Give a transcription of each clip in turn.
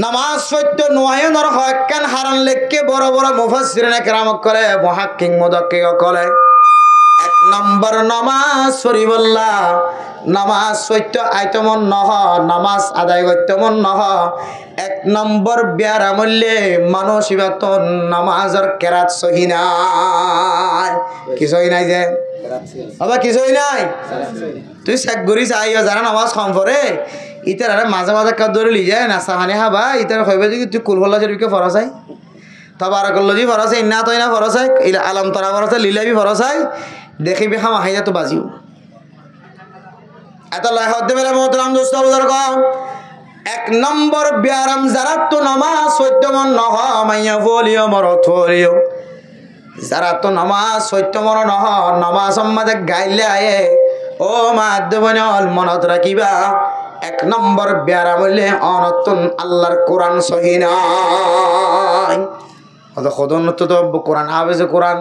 নামাজ সত্য নয়নের হকান হারান লেখকে বড় বড় মুফাসসিরিনে কেরাম করে মুহাক্কিক মুদাক্কিক করে। এক নম্বর নামাজ শরীফুল্লাহ নামাজ সত্য আইতমন নহ নামাজ আদায় করতেমন নহ। এক নম্বর ব্যারামল্যে মানসিবাতন নামাজের কেরাত সহি নাই। কি সহি নাই যে বাবা কি সহি নাই? তুই চেক করি চাইও যারা নামাজ কম পড়ে ইতার মাঝে মাঝে কাপ ধরে লি যায় নাস্তা পানি খাবা ইতার কইবে যে তুই কুলফল্লা শরীফকে ফরসাই তাবারাকাল্লাযী ফরসাই ইন্না তাইনা ফরসাই আলম তারা ফরসাই লিলাবি ফরসাই দেখিবি খামা হাইয়া তো বাজিও এত লাই হতে বেলা মোহতরাম দোস্ত বুজুর্গ। এক নম্বর ব্যারাম যারা তো নামাজ সত্যমন নহ মাইয়া ফলিও মরত ফলিও যারা তো নামাজ সত্যমন নহ নামাজ আমাদের গাইলে আয়ে ও মাধ্যমল মনত রাখিবা। এক নম্বর ব্যারাম হইলে অনতুন আল্লাহর কোরআন সহি নাই। অত সদনত তো কোরআন আবেছে কোরআন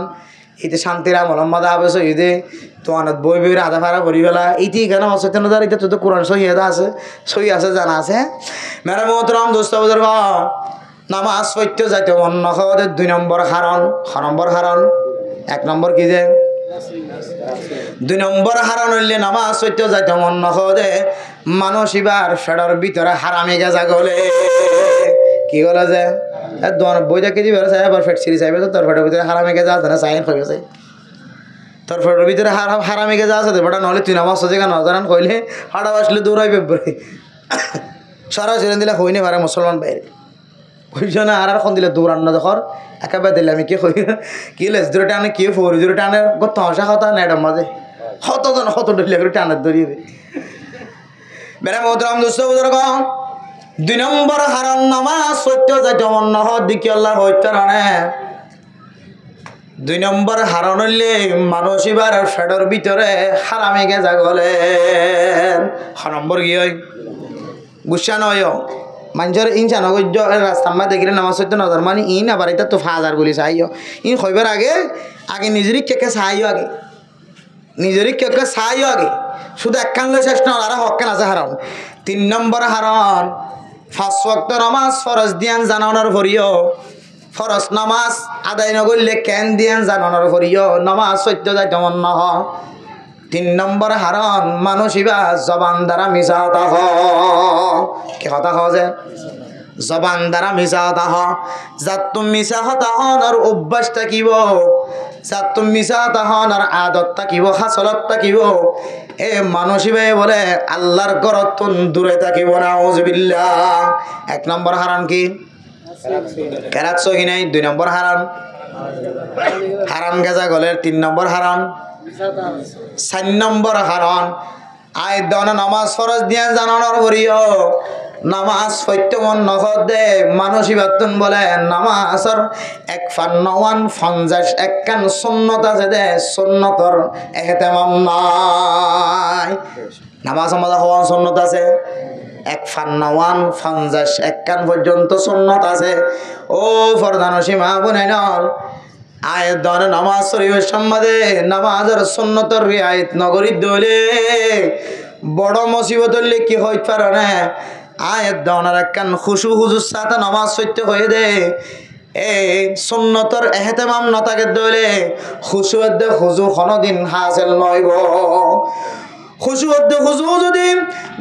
ইতে শান্তির আমলম্মাদা আবেছে ইদে তো অনত বই বই আধা ফাড়া করি ফেলা ইতি কেন অসচেতনতার এটা তো কোরআন সহি আছে সহি আছে জানা আছে। মেরা মোহতরম দোস্ত বুজুর্গ নামাজ সত্য যাইতে অন্য হওয়াদের 2 নম্বর হারণ হারণ 1 নম্বর কি যে 2 নম্বর হারণ হইলে নামাজ সত্য যাইতে অন্য হওয়াদে মানসিবার ফেডার ভিতরে হারামি গেজা গলে কি বলা যে বইটা কেজি বেরোছে আবার ফেট সিরিজ আইবে তো তোর ফেটের ভিতরে হারামি গেজা আছে না সাইন হয়ে গেছে তোর ফেটের ভিতরে হারামি গেজা আছে বেটা নহলে তুই নামাজ সজে কেন জানান কইলে হাড়া বাসলে দৌড়াইবে সারা ছেড়ে দিলে হইনি পারে মুসলমান বাইরে বুঝছ না আর এখন দিলে দৌড়ান না যখন একেবারে দিলে আমি কি কই কি লেস ধরে টানে কি ফোর ধরে টানে কত হসা কথা নেডার মাঝে কতজন কত ডলে করে টানের ধরিয়ে বেড়া মোহতরম দোস্ত বুজুর্গ 2 নম্বর হারান নামাজ সত্য যাইতে অন্য দিকে আল্লাহ হইতে রানে 2 নম্বর হারান হইলে মানসিবার ফেডর ভিতরে হারামি গেজা গলেন। 6 নম্বর কি হয় গুসা নয় মানুষের ইনসা নগর্য রাস্তার মা দেখিলে নামাজ সত্য নজর মানে ইন আবার এটা তো ফাজার বলি চাইও ইন হইবার আগে নিজেরই কেকে চাইও আগে নিজেরই কেকে চাইও আগে শুধু একখান শেষ না আর হকান আছে হারান। 3 নম্বর হারণ 5 ওয়াক্ত নামাজ ফরজ দিয়ান জানানোর ভরিও ফরজ নামাজ আদায় নগরলে কেন দিয়ান জানানোর ভরিও নামাজ সত্য যাইতে অন্য 3 নম্বর হারণ মানসিবা জবান দ্বারা মিশা কথা কি কথা হয় যে জবান দ্বারা মিশা কথা যাত তুমি মিশা কথা আর অভ্যাস থাকিব যাত তুমি মিশা কথা আর আদত থাকিব হাসলত থাকিব এ মানসিবে বলে আল্লাহর ঘরত দূরে থাকিব না আউযুবিল্লাহ। 1 নম্বর হারান কি কেরাত সহি নাই। 2 নম্বর হারান গেজা গলের 3 নম্বর হারান 4 নম্বর হারণ আয় দন নামাজ ফরজ দিয়া জানানোর ভরিও নামাজ সত্যমন নহদে মানসিবাতন বলে নামাজর 51 একখান সুন্নত আছে দে সুন্নতর এহতেমাম নাই। নামাজ আমাদের হওয়ার সুন্নত আছে 51 একখান পর্যন্ত সুন্নত আছে। ও ফরদান সীমা বনে নল আয়ের দনে নামাজ শরীফের সম্বন্ধে নামাজের সুন্নতর রিয়ায়ত নগরী দলে বড় মুসিবত হলে কি হইতে পারে না আয়ের দনের একখান খুশু হুজুর সাথে নামাজ সত্য হয়ে দে এই সুন্নতর এহতেমাম নতাকে দলে খুশুদ্দে হুজু কোনদিন হাসিল নয় গো খুশুদ্দে হুজু যদি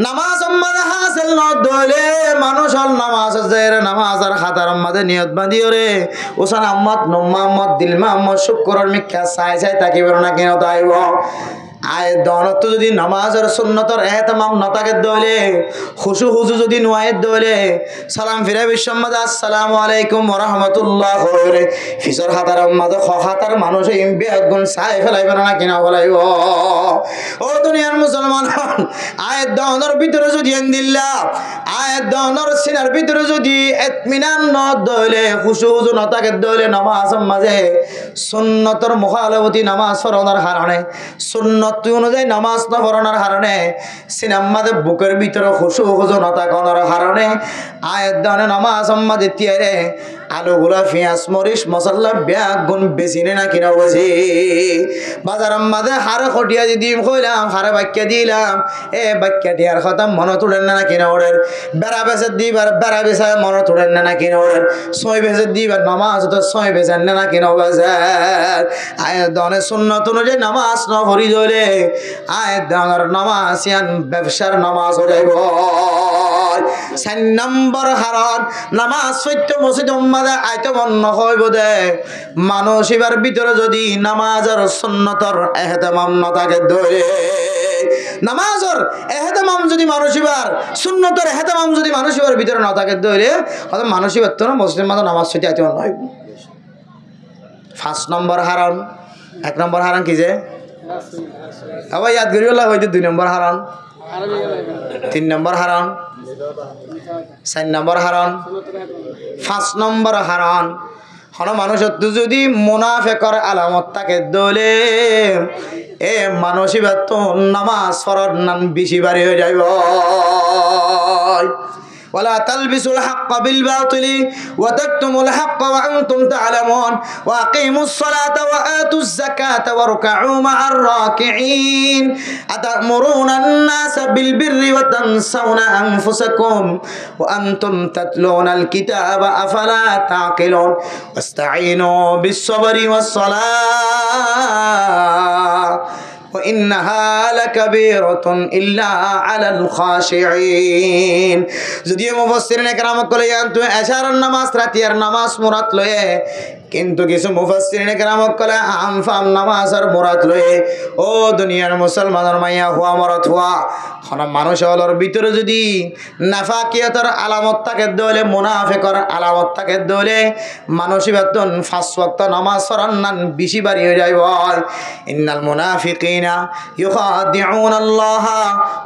নামাজ সম্বন্ধে হাসিল ন দলে মানুষ নামাজ নামাজের খাতার মাঝে নিয়ত বাঁধিও রে ওসান আহমদ নম্মা আহমদ দিলমা আহমদ শুক্করের মিথ্যা চাই তাকে বেরো না কেন তাইব আয় দনত যদি নামাজের সুন্নতর এহতেমাম নতাকে দলে খুশু হুজু যদি নোয়ায়ের দলে সালাম ফিরে বিশ্বম্মদ আসসালামু আলাইকুম ওয়া রাহমাতুল্লাহ রে ফিসর হাতার মাঝে খাতার মানুষ ইমবে গুণ চাই ফেলাইবে না কেন ফেলাইব ও দুনিয়ার মুসলমান আয়ের দনের ভিতরে যদি এন্দিল্লা আয়ের দনের সিনার ভিতরে যদি ইতমিনান ন দলে খুশু হুজু নতাকে দলে নামাজ মাঝে সুন্নতর মুখালবতি নামাজ পড়ানোর কারণে সুন্নত অনুযায়ী নামাজ না পড়ানোর কারণে সিনেমাদের বুকের ভিতরে খুশু হুজু নতা করার কারণে আয়ের দনে নামাজ মাঝে তিয়ারে আলুগুলা পেঁয়াজ মরিচ মশলা ব্যাগ গুণ বেশি না কিনা বসে বাজারের মাঝে হারে খটিয়া দিম কইলাম হারে বাক্যা দিলাম এ বাক্যা দিয়ার কথা মনে তুলেন না কিনা ওরের বেড়া বেচে দিবার বেড়া বেচায় মনে তুলেন না কিনা ওরের ছয় বেচে দিবার নামাজ তো ছয় বেচেন না কিনা বাজার আয় দনে সুন্নত অনুযায়ী নামাজ ন ভরি ধরে আয় দনের নামাজ ইয়ান ব্যবসার নামাজ হয়ে যাইব 4 নম্বর হারান নামাজ সত্য মসজিদ মাঝে আইতে বন্ধ হইব দে মানুষ এবার ভিতরে যদি নামাজের সুন্নতর এহতেমাম না থাকে ধরে নামাজের এহতেমাম যদি মানুষ এবার সুন্নতর এহতেমাম যদি মানুষ এবার ভিতরে না থাকে ধরে অত মানুষ এবার তো মসজিদের মাঝে নামাজ সত্য আইতে বন্ধ হইব 5 নম্বর হারান 1 নম্বর হারান কি যে আবার ইয়াদ করিওলা হইতে 2 নম্বর হারান 3 নম্বর হারান 4 নম্বর হারান 5 নম্বর হারান হন মানুষের যদি মুনাফিকের আলামত থাকে দলে এ মানুষ এবার তো নামাজ পড়ার নাম বেশি বাড়ি হয়ে যাইব ولا تلبسوا الحق بالباطل وتكتموا الحق وأنتم تعلمون وأقيموا الصلاة وآتوا الزكاة واركعوا مع الراكعين أتأمرون الناس بالبر وتنسون أنفسكم وأنتم تتلون الكتاب أفلا تعقلون واستعينوا بالصبر والصلاة وإنها لكبيرة إلا على الخاشعين যদিও মুফাসসিরিন کرام কলে তুমি এশারার নামাজ রাতিয়ার নামাজ মুরাদ লয়ে কিন্তু কিছু মুফাসসিরিন کرام কলে আমফাম নামাজের মুরাদ লয়ে ও দুনিয়ার মুসলমানের মাইয়া হুয়া মরত হুয়া হন মানুষ হলর ভিতরে যদি নাফাকিয়াতের আলামত থাকে দলে মুনাফিকের আলামত থাকে দলে মানুষ বেতন 5 ওয়াক্ত নামাজ পড়ার নান বেশি বাড়ি হয়ে যায় ইন্নাল মুনাফিকিনা ইউখাদিউন আল্লাহ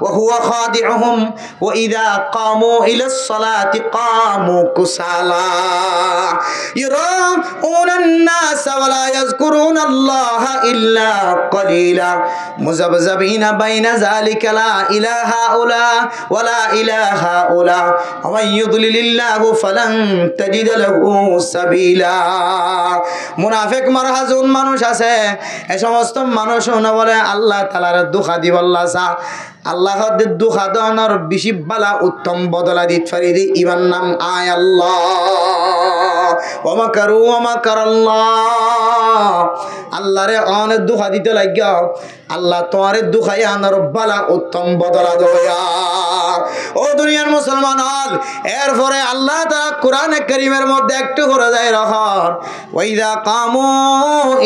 ওয়া হুয়া খাদিউহুম ওয়া ইযা কামু ইলাস সালাতি কামু কুসালা ইরাউনান নাস ওয়া লা ইয়াযকুরুন আল্লাহ ইল্লা কলিলা মুযাবযাবিনা বাইনা যালিকা লা ইলাহা উলা ওয়া লা ইলাহা উলা ওয়া মান ইউদ্লিলিল্লাহু ফালান তাজিদ লাহু সাবিলা মুনাফিক মারহাজুন মানুষ আছে এই সমস্ত মানুষ না বলে আল্লাহ তাআলার দুখা দিবাল্লাহ সা আল্লাহ দের দুখা দানোর বেশি বালা উত্তম বদলা দিত ফারিদি ইমান নাম আয় আল্লাহ ওয়া মাকারু ওয়া মাকারাল্লাহ আল্লাহরে অনেক দুখা দিতে লাগিয়া আল্লাহ তোমারে দুখাই আনার বালা উত্তম বদলা দয়া ও দুনিয়ার মুসলমান হল এরপরে আল্লাহ তাআলা কোরআনে কারীমের মধ্যে একটু করে যায় রহর ওয়াইদা কামু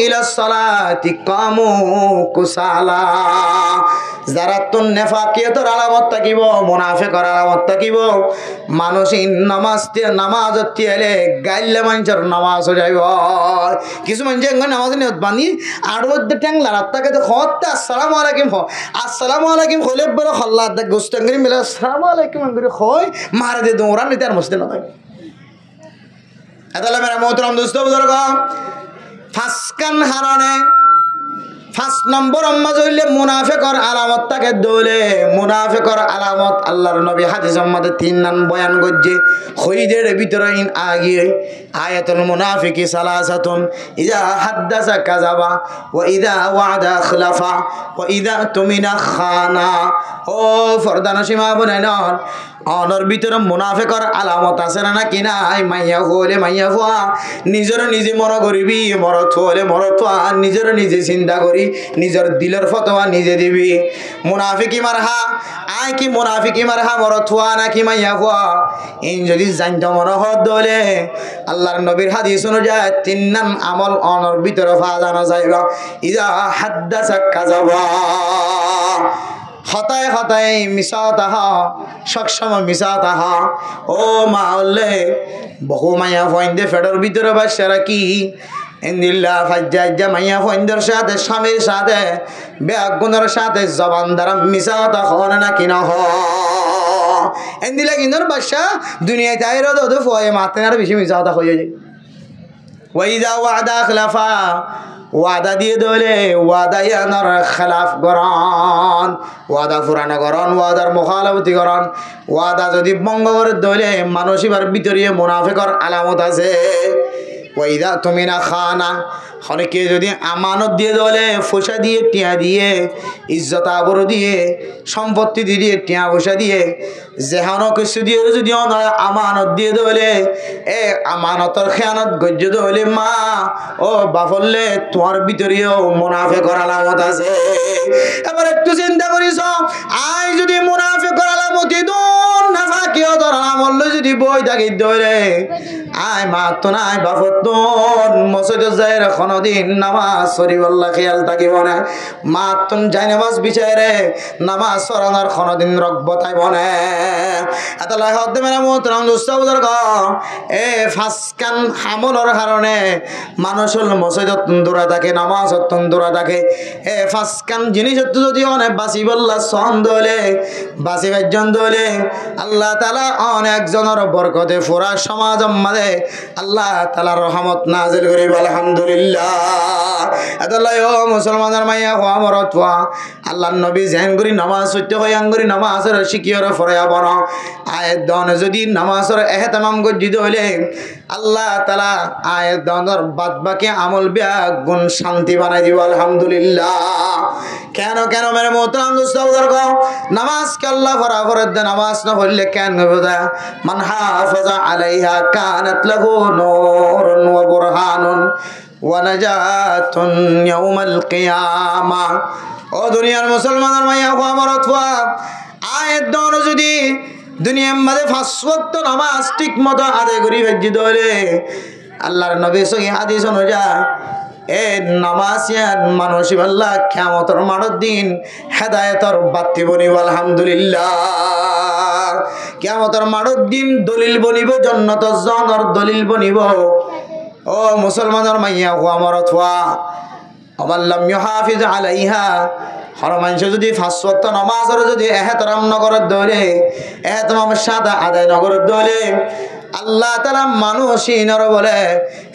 ইলাস সালাতি কামু কুসালা যারা তো নেফাকিয়তের আলামত থাকিব মুনাফিকের আলামত থাকিব মানুষই নামাজ এলে গাইলে মানুষের নামাজ হয়ে যাইব কিছু মানুষ নামাজ নিয়ত বানি আর ঠ্যাং লাড়াত্তাকে হতে আসসালামু আলাইকুম হলে বলে হল্লা গোস্তাঙ্গি মিলে আসসালামু আলাইকুম হয় মারা দিয়ে দৌড়ান নিতে আর মসজিদে না থাকে এতালে মেরা মোহতরম দোস্ত বুজুর্গ ফাসকান হারানে 5 নম্বর আম্মা জইলে মুনাফিকের আলামত থাকে দলে মুনাফিকের আলামত আল্লাহর নবী হাদিসের মধ্যে 3 নাম বয়ান করছে খইদের ভিতরে আগে আয়াতুল মুনাফিকি সালাসাতুন ইযা হাদাসা কাযাবা ওয়া ইযা ওয়াদা খলাফা ওয়া ইযা তুমিনা খানা ও ফরদানা সীমা বনাইনর অনর ভিতরে মুনাফিকের আলামত আছে না কিনা মাইয়া হলে মাইয়া ফুয়া নিজের নিজে মনে করিবি মরত হলে মরত নিজের নিজে চিন্তা করি নিজের দিলের ফতোয়া নিজে দিবি মুনাফিকি মারহা আই কি মুনাফিকি মারহা মরত হওয়া নাকি মাইয়া ফুয়া ইন যদি জানতে মনে হত দলে আল্লাহর নবীর হাদিস অনুযায়ী 3 নাম আমল অনর ভিতরে ফাজানো যাইবা ইজা হাদাসা কাযাবা হতায় হতায় মিশা তাহা সবসময় মিশা তাহা ও মাওলে বহু মায়া ফয়েন্দে ফেডার ভিতরে বাসারা কি ইন্দিল্লা ফাজ্জাজ্জা মাইয়া ফয়েন্দের সাথে স্বামীর সাথে বেগুনের সাথে জবান দ্বারা মিশা তাহা না কিনা হ ইন্দিলা কিন্দর বাসা দুনিয়ায় তাইরো দো ফয়ে মাতে আর বেশি মিশা তাহা হয়ে যায় ওয়াইদা ওয়াদা খলাফা ওয়াদা দিয়ে দলে ওয়াদা ইয়ানোর খেলাফ গরণ, ওয়াদা পুরানো গরণ, ওয়াদার মুখালাফতি গরণ। ওয়াদা যদি ভঙ্গ করে দলে মানুষ এবার ভিতরে মুনাফিকর আলামত আছে। ওয়াইদা তুমি না খানা অনেকে যদি আমানত দিয়ে দলে পয়সা দিয়ে টিয়া দিয়ে ইজ্জত আবর দিয়ে সম্পত্তি দিয়ে টিয়া পয়সা দিয়ে যেহানো কিছু দিয়ে যদি আমানত দিয়ে দলে এ আমানতর খেয়ানত গজ্য দলে মা ও বাফলে তোমার ভিতরেও মুনাফিকর আলামত আছে। এবার একটু চিন্তা করিস, আই যদি মুনাফিকর আলামত দূর না ফাঁকিও ধর আমল যদি বই থাকি ধরে আয় মা তো নাই বাপত তোর মসজিদ যায় কোনদিন নামাজ শরীফল্লাহ খেয়াল থাকিব না। মা তুন যাই নামাজ বিচারে নামাজ সরানোর কোনদিন রকবতাই বনে এত লাখত মেরা মোহতরম দোস্ত বুজুর্গ এ ফাঁসকান হামলর কারণে মানুষ মসজিদত দূরে থাকে, নামাজত দূরে থাকে। এ ফাঁসকান জিনিস যদি অনেক বাঁচি বললা সন দলে বাঁচি বেজন দলে আল্লাহ তাআলা অনেক জনের বরকতে পুরা সমাজ মাঝে আল্লাহ তাআলার রহমত নাজিল করিব আলহামদুলিল্লাহ। এতলাই ও মুসলমানের মাইয়া হওয়া মরত হওয়া আল্লাহর নবী জেন করি নামাজ সত্য হয়ে আঙ্গুরি নামাজের শিকিয়র ফরাইয়া বড় আয়ের দন যদি নামাজের এহতেমাম গজ্জিত হইলে আল্লাহ তাআলা আয়ের দনের বাদ বাকি আমল বিয়া গুণ শান্তি বানাই দিব আলহামদুলিল্লাহ। কেন কেন মেরে মোহতরম দোস্ত বুজুর্গ নামাজকে আল্লাহ ফরা করে দেন, নামাজ না পড়লে কেন হবে? মান হাফাজা আলাইহা কানাত লাহু নূরুন ওয়া বুরহানুন ওয়া নাজাতুন ইয়াউমাল কিয়ামা। ও দুনিয়ার মুসলমানের মাইয়া হওয়া মরত হওয়া আয়ের দন যদি দুনিয়ার মাঝে 5 ওয়াক্ত নামাজ ঠিক মতো আদায় করি ভেজি ধরে আল্লাহর নবী সহি হাদিস অনুযায়ী এ নামাজিয়ান মানুষ আল্লাহ কিয়ামতের মাঠের দিন হেদায়েতের বাতি বনিব আলহামদুলিল্লাহ। কিয়ামতের মাঠের দিন দলিল বনিব, জান্নাতের জনের দলিল বনিব। ও মুসলমানের মাইয়া হওয়া মরত হওয়া আল্লাহ হাফিজ আলাইহা হর মানুষ যদি 5 ওয়াক্ত নামাজের যদি এহতরাম নগরের দলে এহতমাম সাদা আদায় নগরের দলে আল্লাহ তাআলা মানুষিনর বলে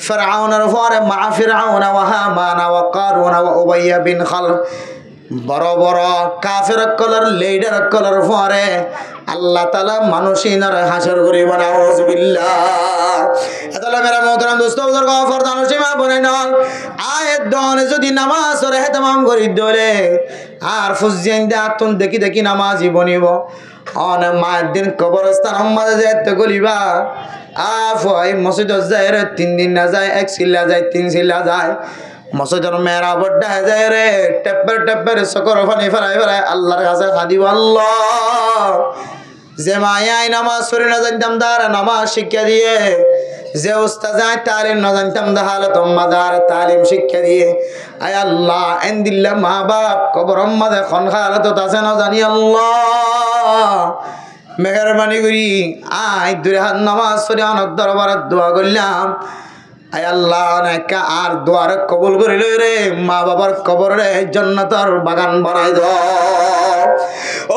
ফিরআউনের পরে মা ফিরআউন ওয়া হামান ওয়া কারুন ওয়া উবাইয়া বিন খালফ বড় বড় কাফের কলর লিডার কলর পরে আল্লাহ তাআলা মানুষিনর হাসর করিব নাউজুবিল্লাহ। এতলা মেরা মোহতরম দোস্ত বুজুর্গ ফরদান সীমা বনে নল আয়াত দন যদি নামাজ রে হেতমাম করি দলে আর ফুজিন দাতুন দেখি দেখি নামাজি বনিব অনে মায়ের দিন কবরস্থান মাঝে যেতে গলিবা আফাই মসজিদ যায় রে 3 দিন না যায় 1 সিল্লা যায় 3 সিল্লা যায় মসজিদের মেরা বড় যায় রে টেপ্পর টেপ্পর সকর ফানি ফরাই ফরাই আল্লাহর কাছে হাদিব আল্লাহ যে মায়াই নামাজ পড়ে না জানতাম দার নামাজ শিক্ষা দিয়ে, যে উস্তাদ যায় তালিম না জানতাম দা হালত মাদার তালিম শিক্ষা দিয়ে আয় আল্লাহ এন্দিল্লা মা বাপ কবর মাঝে খন হালত আছে না জানি আল্লাহ মেহরবানি করি আয় দূরে হাত নামাজ পড়ে অনেক দরবারে দোয়া করলাম আয় আল্লাহ নাকা আর দোয়ার কবুল করিল রে মা বাবার কবরে জান্নাতের বাগান বানাই দাও।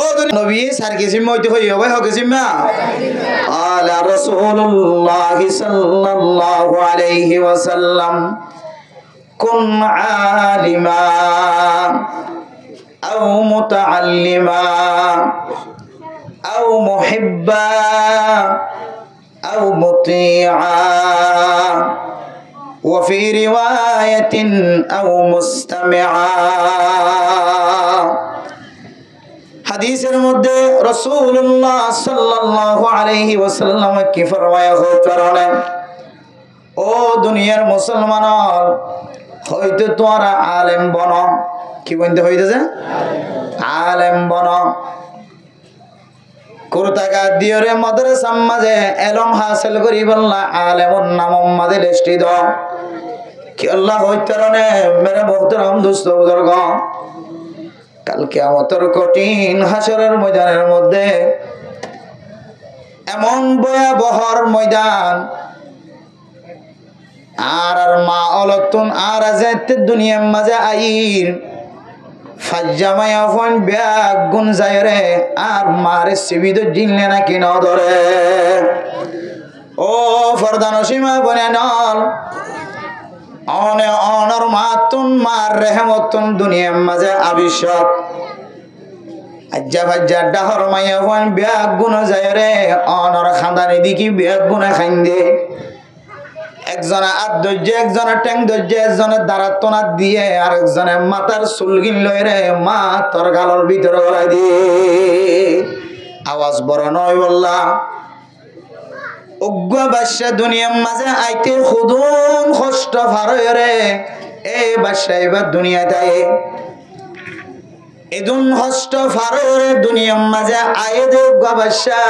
ও নবী সার কিসিম হইতে হই হবে হকিসিম না আলা রাসূলুল্লাহ সাল্লাল্লাহু আলাইহি ওয়াসাল্লাম কুন আলিমা আও মুতাআল্লিমা আও মুহিব্বা আও মুতিআ وفي رواية أو مستمعا। হাদিসের মধ্যে রাসূলুল্লাহ সাল্লাল্লাহু আলাইহি ওয়াসাল্লাম কি ফরমায়া হতেন, ও দুনিয়ার মুসলমান হইতে তোমরা আলেম বনো। কি বলতে হইতেছে? আলেম বনো। কুরতাকা দিয়রে মাদ্রাসা মাঝে এলম হাসিল করি বললা আলেমুন নাম মাঝে লিস্টি দাও কি আল্লাহ হইতেরনে মেরে মোহতরম দোস্ত বুজুর্গ কাল কিয়ামতের কঠিন হাসরের ময়দানের মধ্যে এমন ভয়াবহর ময়দান আর মা অলতুন আর যেতে দুনিয়ার মাঝে আইর ফাজ্জামায়া ফোন ব্যাগ গুন যায় রে আর মারে সিবিদ জিনলে না কিনা ধরে। ও ফরদান সীমা বনে নল অনে অনর মাতুন মার রেহমতুন দুনিয়ার মাঝে আবিষ্কার আজ্জা ভাজ্জা ডাহর মাইয়া হন ব্যাগ গুণ যায় রে অনর খান্দানি দিকি ব্যাগ গুণে খাইন্দে একজনে আত ধৈর্য একজনে ট্যাং ধৈর্য একজনে দাঁড়াতনা দিয়ে আর একজনে মাথার চুলগিন লই রে মা তোর গালর ভিতরে গলাই দিয়ে আওয়াজ বড় নয় বললা উগ্র বাদশা দুনিয়ার মাঝে আইতে খুদুন কষ্ট ফারয় রে এই বাদশা এবার দুনিয়াতে এদুন কষ্ট ফারয় রে দুনিয়ার মাঝে আয়ে দে উগ্র বাদশা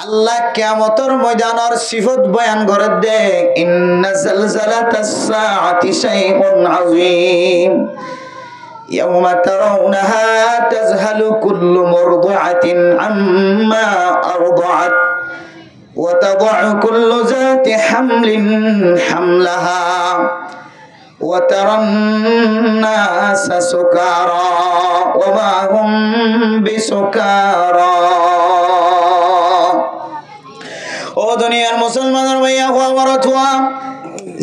আল্লাহ কিয়ামতের ময়দানের সিফত বয়ান করে দে ইন্না জালজালাতাস সাআতি শাইউন আযীম ইয়াওমা তারাউনাহা তাযহালু কুল্লু মুরদিআতিন আম্মা আরদাআত ওয়া তাদউ কুল্লু যাতি হামলিন হামলাহা ওয়া তারান নাসা সুকারা ওয়া মা হুম বিসুকারা ও দুনিয়ার মুসলমানের ভাইয়া আমার অথবা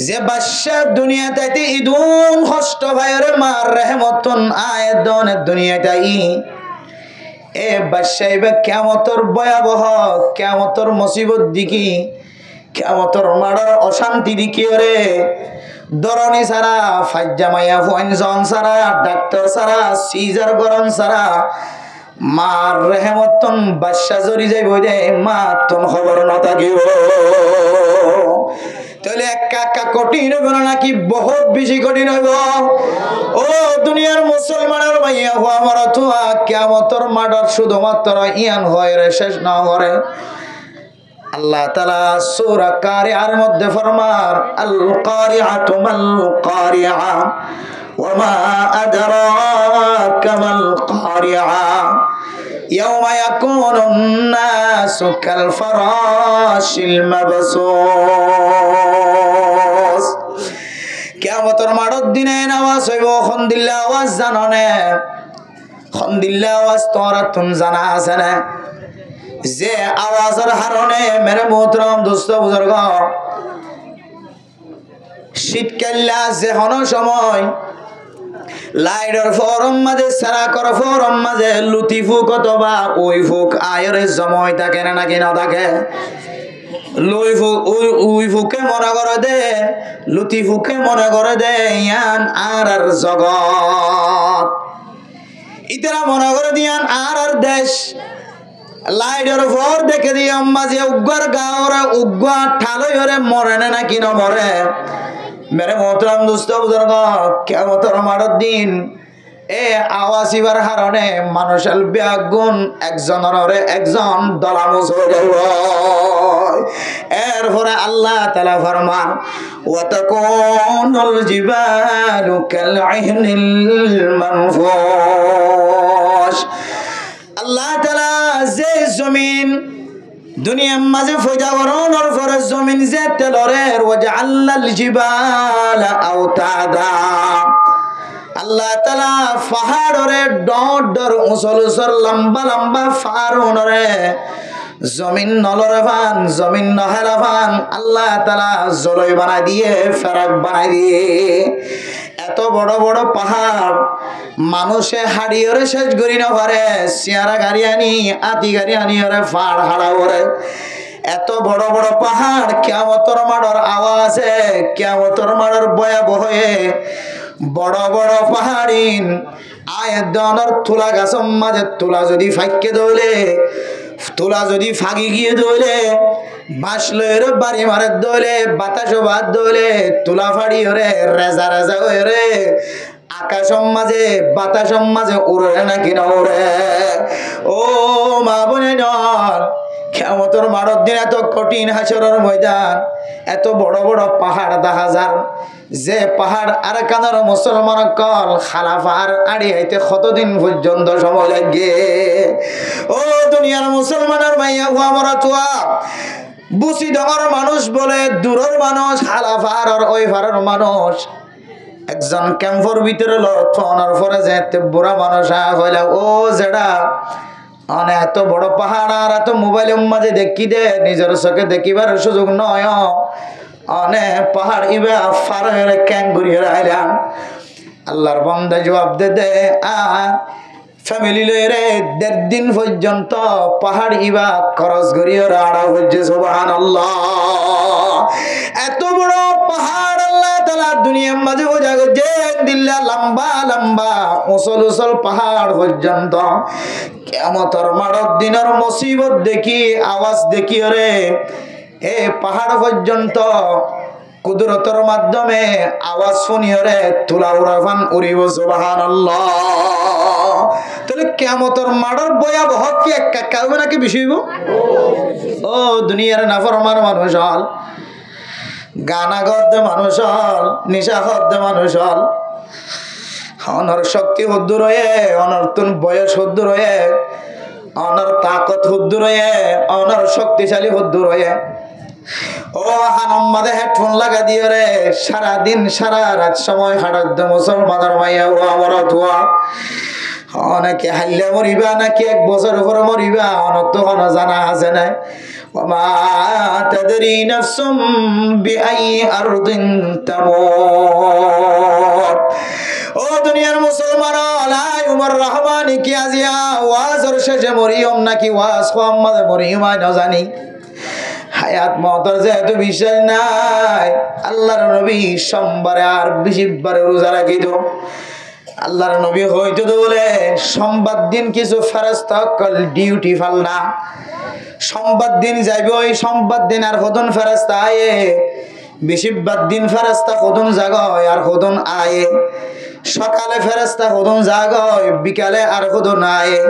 যে বাদশা দুনিয়াতে ইদুন কষ্ট ভাইরে মার রহমতুন আয়াদনের দুনিয়াটাই এ বাদশা এবার কিয়ামতের ভয়াবহ কিয়ামতের মুসিবত দিকি কিয়ামতের মারার অশান্তি দিকি রে দরনি সারা ফাজ্জামাইয়া ফুয়েনজন সারা ডাক্তার সারা সিজার গরম সারা মার রেহমতন বাদশা জরি যাইব দে মা তোর খবর না থাকিব তাহলে একা কঠিন হইব নাকি বহুত বেশি কঠিন হইব ও দুনিয়ার মুসলমানের ভাইয়া হওয়া আমার তুয়া কিয়ামতের মাঠত শুধুমাত্র ইয়ান হয় রে শেষ না করে আল্লাহ তাআলা সূরা কারিআর মধ্যে ফরমার আল কারিআতু মাল কারিআ ওয়া মা আদরাকা মাল কারিআ ইয়াওমা ইয়াকুনুন নাসু কাল ফারাশিল মাবসুস কিয়ামতের মাঠত দিনে আওয়াজ হইব খন্দিল্লা আওয়াজ জাননে খন্দিল্লা আওয়াজ তোরা তুম জানা আছে না যে আওয়াজের হারণে মেরে মোহতরম দোস্ত বুজুর্গ শীতকাল্লা যে হন সময় লাইডর ফরম মাঝে সারা কর ফরম মাঝে লুতি ফুক অথবা ওই ফুক আয়ের সময় থাকে না নাকি না থাকে লুই ফুক ওই ফুকে মনে করে দে লুতি ফুকে মনে করে দে ইয়ান আর জগৎ ইতারা মনে করে দিয়ান আর দেশ লাইডর ফর দেখে দিয়ে মাঝে উগ্র গাঁওরে উগ্র ঠালই হরে মরে না নাকি না মরে মেরে মোহতরম দোস্ত বুজুর্গ কিয়ামতের মাঠের দিন এ আওয়াজিবার হারণে মানুষের ব্যাগুন একজনের একজন দলামুজ হয়ে যাব এরপরে আল্লাহ তাআলা ফরমান ওয়া তাকুনুল জিবালু কাল ইহনিল মানফুশ আল্লাহ তাআলা যে জমিন দুনিয়ার মাঝে ফয়দা বরণের পরে জমিন যে তেলরের ওয়াজআল্লাল জিবালা আওতাদা আল্লাহ তাআলা পাহাড়রে ডর ডর উঁচল উঁচল লম্বা লম্বা ফারুনরে জমিন নলরে ফান জমিন নহেলা ফান আল্লাহ তাআলা জলই বানাই দিয়ে ফেরাক বানাই দিয়ে এত বড় বড় পাহাড় মানুষে হাড়িয়রে শেষ করি না পারে সিয়ারা গাড়ি আনি আতি গাড়ি আনি ওরে ফাড় হাড়া ওরে এত বড় বড় পাহাড় কিয়ামতের মাঠের আওয়াজে কিয়ামতের মাঠের ভয়াবহ বড় বড় পাহাড়িন আয়াদনের তুলা গাছের মাঝে তুলা যদি ফাইকে দৌলে তুলা যদি ফাঁকি গিয়ে দৌলে বাঁশ লয়ের বাড়ি মারে দৌলে বাতাস বাদ দৌলে তুলা ফাড়ি হরে রেজা রেজা হয়ে রে আকাশের মাঝে বাতাসের মাঝে উড়ে নাকি না উড়ে ও মা বোনে নল কিয়ামতের মাঠের দিন এত কঠিন হাসরের ময়দান এত বড় বড় পাহাড় দেখা যার যে পাহাড় আর কানার মুসলমান কল খালাফার আড়ি হাইতে কতদিন পর্যন্ত সময় লাগে ও দুনিয়ার মুসলমানের মাইয়া আমরা তোয়া বুসি ডঙর মানুষ বলে দূরের মানুষ খালাফার আর ওই ফারের মানুষ একজন ক্যাম্পর ভিতরে লড়ার পরে যে বুড়া মানুষ হইলে ও যেটা অনেক এত বড় পাহাড় আর এত মোবাইলের মাঝে দেখি দে নিজের চোখে দেখিবার সুযোগ নয় অনেক পাহাড় ইবা ফারে ক্যাঙ্গুরিয়ে আইলাম আল্লাহর বান্দা জবাব দে ফ্যামিলি লয়ে 1.5 দিন পর্যন্ত পাহাড় ইবা খরচ করিয়ে রাড়া হচ্ছে সুবহানাল্লাহ এত বড় পাহাড় আল্লাহ তাআলা দুনিয়ার মাঝে ওজা করছে দিল্লা লম্বা লম্বা উসল উসল পাহাড় পর্যন্ত কিয়ামতের মাঠের দিনের মুসিবত দেখি আওয়াজ দেখি রে এ পাহাড় পর্যন্ত কুদরতের মাধ্যমে আওয়াজ শুনিয়ে রে তুলা উড়াফান উড়িব সুবহানাল্লাহ তাহলে কিয়ামতের মাঠের ভয়াবহ কি একা কাউবে নাকি বিষয় ও দুনিয়ার নাফরমান মানুষ হল গানা গদ্দে মানুষ হল নিশা গদ্দে মানুষ হল অনর শক্তি হদ্দুর হয়ে অনর্তুন বয়স হদ্দুর হয়ে অনর তাকত হদ্দুর হয়ে অনর শক্তিশালী হদ্দুর হয়ে ও হানম্মাদে হেডফোন লাগা দিয়ে রে সারাদিন সারা রাত সময় হাঁটার মুসলমানের মাইয়া ও আমার ধোয়া অনেকে হাইলে মরিবা নাকি 1 বছর পরে মরিবা অনেক তো কোনো জানা আছে না ওমা তাদরি নাফসুম বিআই আরদিন তামুত ও দুনিয়ার মুসলমান আলাই উমর রহমানি কি আজিয়া ওয়াজর শেষে মরিয়ম নাকি ওয়াজ মোহাম্মদ মরিয়ম না জানি হায়াত মতর যেহেতু বিশ্বাস নাই আল্লাহর নবী সোমবারে আর 20 বারে রোজা রাখিত আল্লাহর নবী হইতো বলে সোমবার দিন কিছু ফেরেশতা কল ডিউটি ফালনা সোমবার দিন যাইবে ওই সোমবার দিন আর কতন ফেরেশতা আয়ে 20 বার দিন ফেরেশতা কতন জাগায় আর কতন আয়ে সকালে ফেরেশতা কতন জাগায় বিকালে আর কতন আয়ে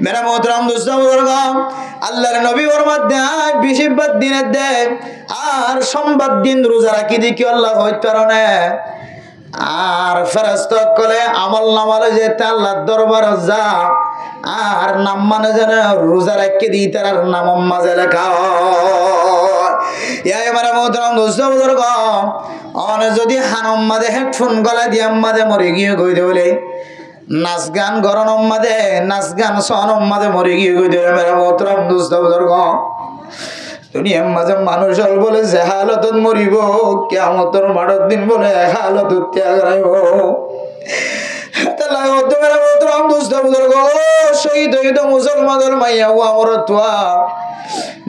মেরা মোহতরম দোস্ত বুজুর্গ আল্লাহর নবী ওর মধ্যে 20 বার দিনের দে আর সোমবার দিন রোজা রাখি দি কি আল্লাহ হইতো না আর ফেরেশতা কলে আমল নামালে যেতে আল্লাহর দরবারে যা আর নাম মানে যেন রোজা রাখি দি তার নাম মাঝে লেখা ইয়া আমার মোহতরম দোস্ত বুজুর্গ অনে যদি হানম মাঝে হেডফোন গলা দিয়ে মাঝে মরে গিয়ে কই দেবলে নাচ গান গরম মাঝে নাচ গান সনম মাঝে মরে গিয়ে কই দেবে মেরা মোহতরম দোস্ত বুজুর্গ দুনিয়ার মাঝে মানুষ হল বলে যে হালত মরিব কিয়ামতের মাঠের দিন বলে হালত ত্যাগ রাইব তাহলে মেরা মোহতরম দোস্ত বুজুর্গ শহীদ হইতো মুসলমানের মাইয়া ও আমার তোয়া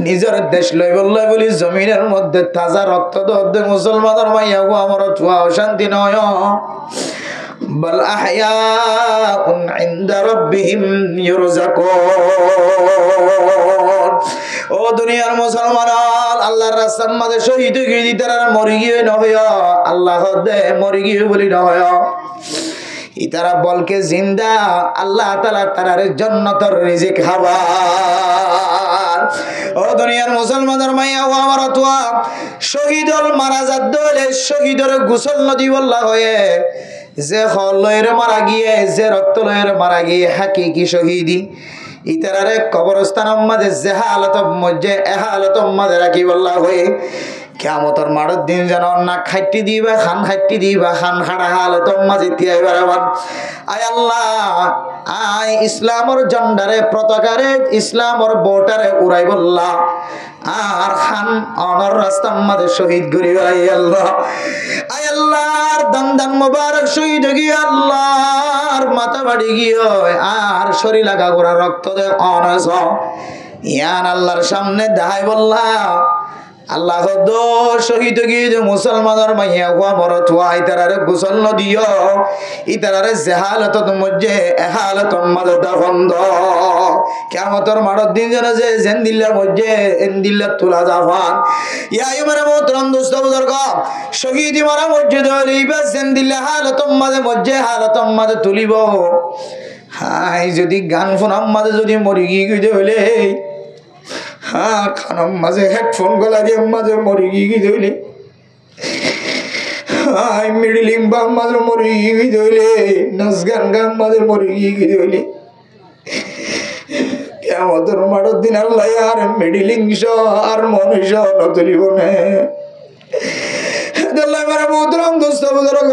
নিজের দেশ লই বললাই বলি জমিনের মধ্যে তাজা রক্ত দে মুসলমানের মাইয়া ও আমার তোয়া অশান্তি নয় বল আহয়াউন ইনদা রাব্বিহিম ইউরযাকুন ও দুনিয়ার মুসলমান আল্লাহর রাস্তার মাঝে শহীদ হয়ে দিতে মরি গিয়ে নয় আল্লাহ দে মরি গিয়ে বলি নয় ইতারা বলকে জিন্দা আল্লাহ তাআলা তার জান্নাতের রিজিক খাবার ও দুনিয়ার মুসলমানের মাইয়া ও আমার তোয়া শহীদল মারা যাদ দলে শহীদের গোসল নদী বল্লা হয়ে যে হলয়ের মারা গিয়ে যে রক্ত লয়ের মারা গিয়ে হাকিকি শহীদি ইতারারে কবরস্থানের মাঝে যে হালত মধ্যে এ হালত মাঝে রাখি বল্লা হয়ে কিয়ামতের মাঠের দিন যেন না খাইটি দিবা খান খাইটি দিবা খান খাড়া হালত মাঝে তিয়াই বারবার আয় আল্লাহ আয় ইসলামর জন্ডারে পতাকারে ইসলামর বোটারে উড়াই বল্লা আর খান অনর রাস্তার মাঝে শহীদ করি আয় আল্লাহ আয় আল্লাহর দান মুবারক শহীদ গিয়ে আল্লাহর মাথা বাড়ি গিয়ে আর শরীর লাগা গোড়া রক্ত দে অনস ইয়ান আল্লাহর সামনে দেখাই বললা আল্লাহ দো শহীদ গিয়ে মুসলমানের মাইয়া হুয়া মরত হুয়া ইতারারে গোসল নদিও ইতারারে জেহালত মধ্যে এহালত মাঝে দাফন দ কিয়ামতের মাঠের দিন যেন যে জেন্দিল্লার মধ্যে এন্দিল্লার তুলা দাফন ইয়া ইমানে মোহতরম দোস্ত বুজুর্গ শহীদ মারা মধ্যে দলিবা জেন্দিল্লা হালত মাঝে তুলিব হাই যদি গান ফোনাম মাঝে যদি মরি গিয়ে হইলে হ্যাঁ খানার মাঝে হেডফোন গলা দিয়ে মাঝে মরি গিয়ে ধইলে হাই মিডিলিং বাম মাঝে মরি গিয়ে ধইলে নাচ গান মাঝে মরি গিয়ে ধইলে কিয়ামতের মাঠের দিন আল্লাহ আর মিডিলিং আর মনুষ্য নতুলিব না মেরা মোহতরম দোস্ত বুজুর্গ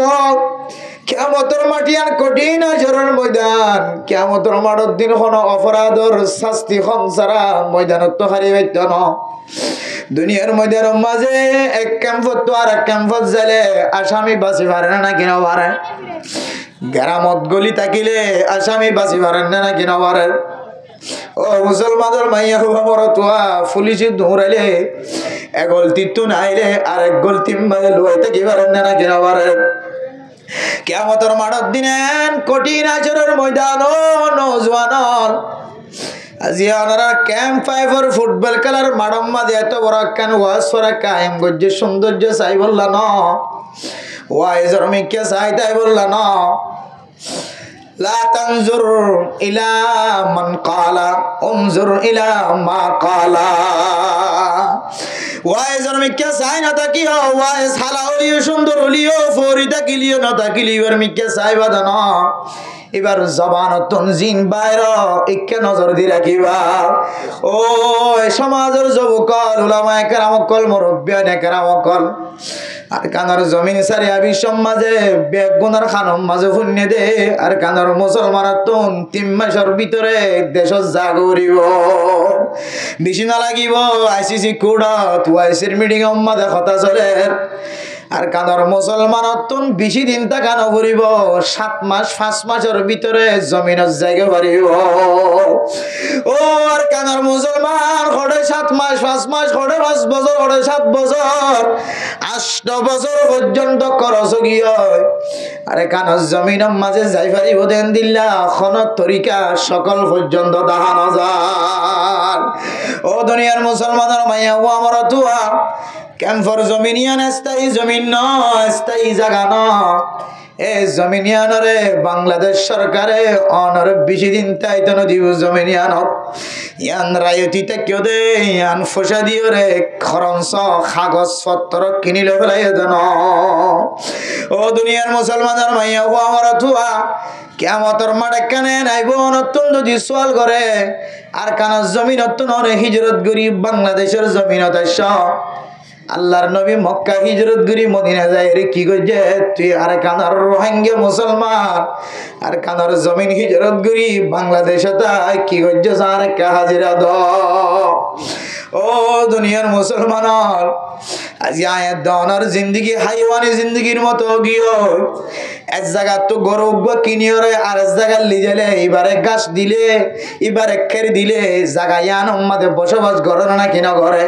কিয়ামতের মাটি আর কঠিন আচরণ ময়দান কিয়ামতের মাঠের দিন কোনো অপরাধর শাস্তি সংসারা ময়দানত হারি বাইত ন দুনিয়ার মধ্যে মাঝে এক ক্যাম্পত তো আর এক ক্যাম্পত যাইলে আসামি বাঁচি পারে না কিনা পারে গ্রামত গলি থাকিলে আসামি বাঁচি পারেন না কিনা পারে ও মুসলমানের মাইয়া খবর তোয়া পুলিশে দৌড়াইলে এক গলতি তো নাইলে আর এক গলতি মাঝে লুয়াইতে কি পারেন না কিনা পারে কিয়ামতের মাঠের দিনেন কঠিন আচরের ময়দান ও নওজওয়ান আজি ওনারা ক্যাম্প ফাইভের ফুটবল খেলার মাঠের মাঝে এত বড় কেন ওয়াজ করা কায়েম গজ্জে সৌন্দর্য চাই বললা ন ওয়াইজর মিকে চাই তাই বললা ন লা তানজুর ইলা মান ক্বালা উনজুর ইলা মা ক্বালা ওয়াইজর মিকে চাই না তাকিও ওয়াইজ হালা হলিও সুন্দর হলিও ফরি তাকিলিও না তাকিলিও মিকে চাই বাদা না এবার জবানতন জিন বাইর একে নজর দি রাখিবা ও সমাজের যুবকল উলামায়ে কেরামকল মুরব্বিয়ানে কেরামকল আর কানার জমিন সারি আবি সমাজে বেগুনার খানম মাঝে ফুন্নে দে আর কানার মুসলমানতন 3 মাসের ভিতরে দেশ জাগরিব বেশি না লাগিব আইসিসি কোডত ওয়াইসির মিটিং মাঝে কথা চলে আর কানার মুসলমানতন বেশি দিন টাকা নভরিব 7 মাস 5 মাসের ভিতরে জমিনের জায়গা বাড়িব ও আর কানার মুসলমান হড়ে 7 মাস 5 মাস হড়ে 5 বছর হড়ে 7 বছর 8 বছর পর্যন্ত খরচ গিয়ে আরে কানার জমিনের মাঝে যাই পারিব দেন দিল্লা খন তরিকা সকল পর্যন্ত দাহানো যায় ও দুনিয়ার মুসলমানের মাইয়া ও আমার তুয়া ক্যাম্পর জমিনিয়ান স্থায়ী জমিন ন স্থায়ী জায়গা ন এ জমিনিয়ানরে বাংলাদেশ সরকারে অনর বেশি দিন তাইতো নদীব জমিনিয়ানত ইয়ান রায়তিতে কেউ দে ইয়ান ফসা দিও রে খরঞ্চ কাগজ পত্র কিনিলে ফেলাই দেন ও দুনিয়ার মুসলমানের মাইয়া ও আমার থুয়া কিয়ামতের মাঠে কানে নাইব নতুন যদি সোয়াল করে আর কানার জমিন নতুন হিজরত গরিব বাংলাদেশের জমিনত আস আল্লাহর নবী মক্কা হিজরত করি মদিনা যায় রে কি কইছে তুই আর কানার রোহিঙ্গা মুসলমান আর কানার জমিন হিজরত করি বাংলাদেশে তাই কি কইছে আর কা হাজিরা দ ও দুনিয়ার মুসলমান আজ আয়াত দনার জিন্দগি হাইওয়ানি জিন্দগির মতো গিয়ে এক জায়গা তো গরু কিনিয়রে আর এক জায়গা লিজেলে এবারে গাছ দিলে এবারে খের দিলে জায়গায় আনম্মাদে বসবাস করে না কিনা করে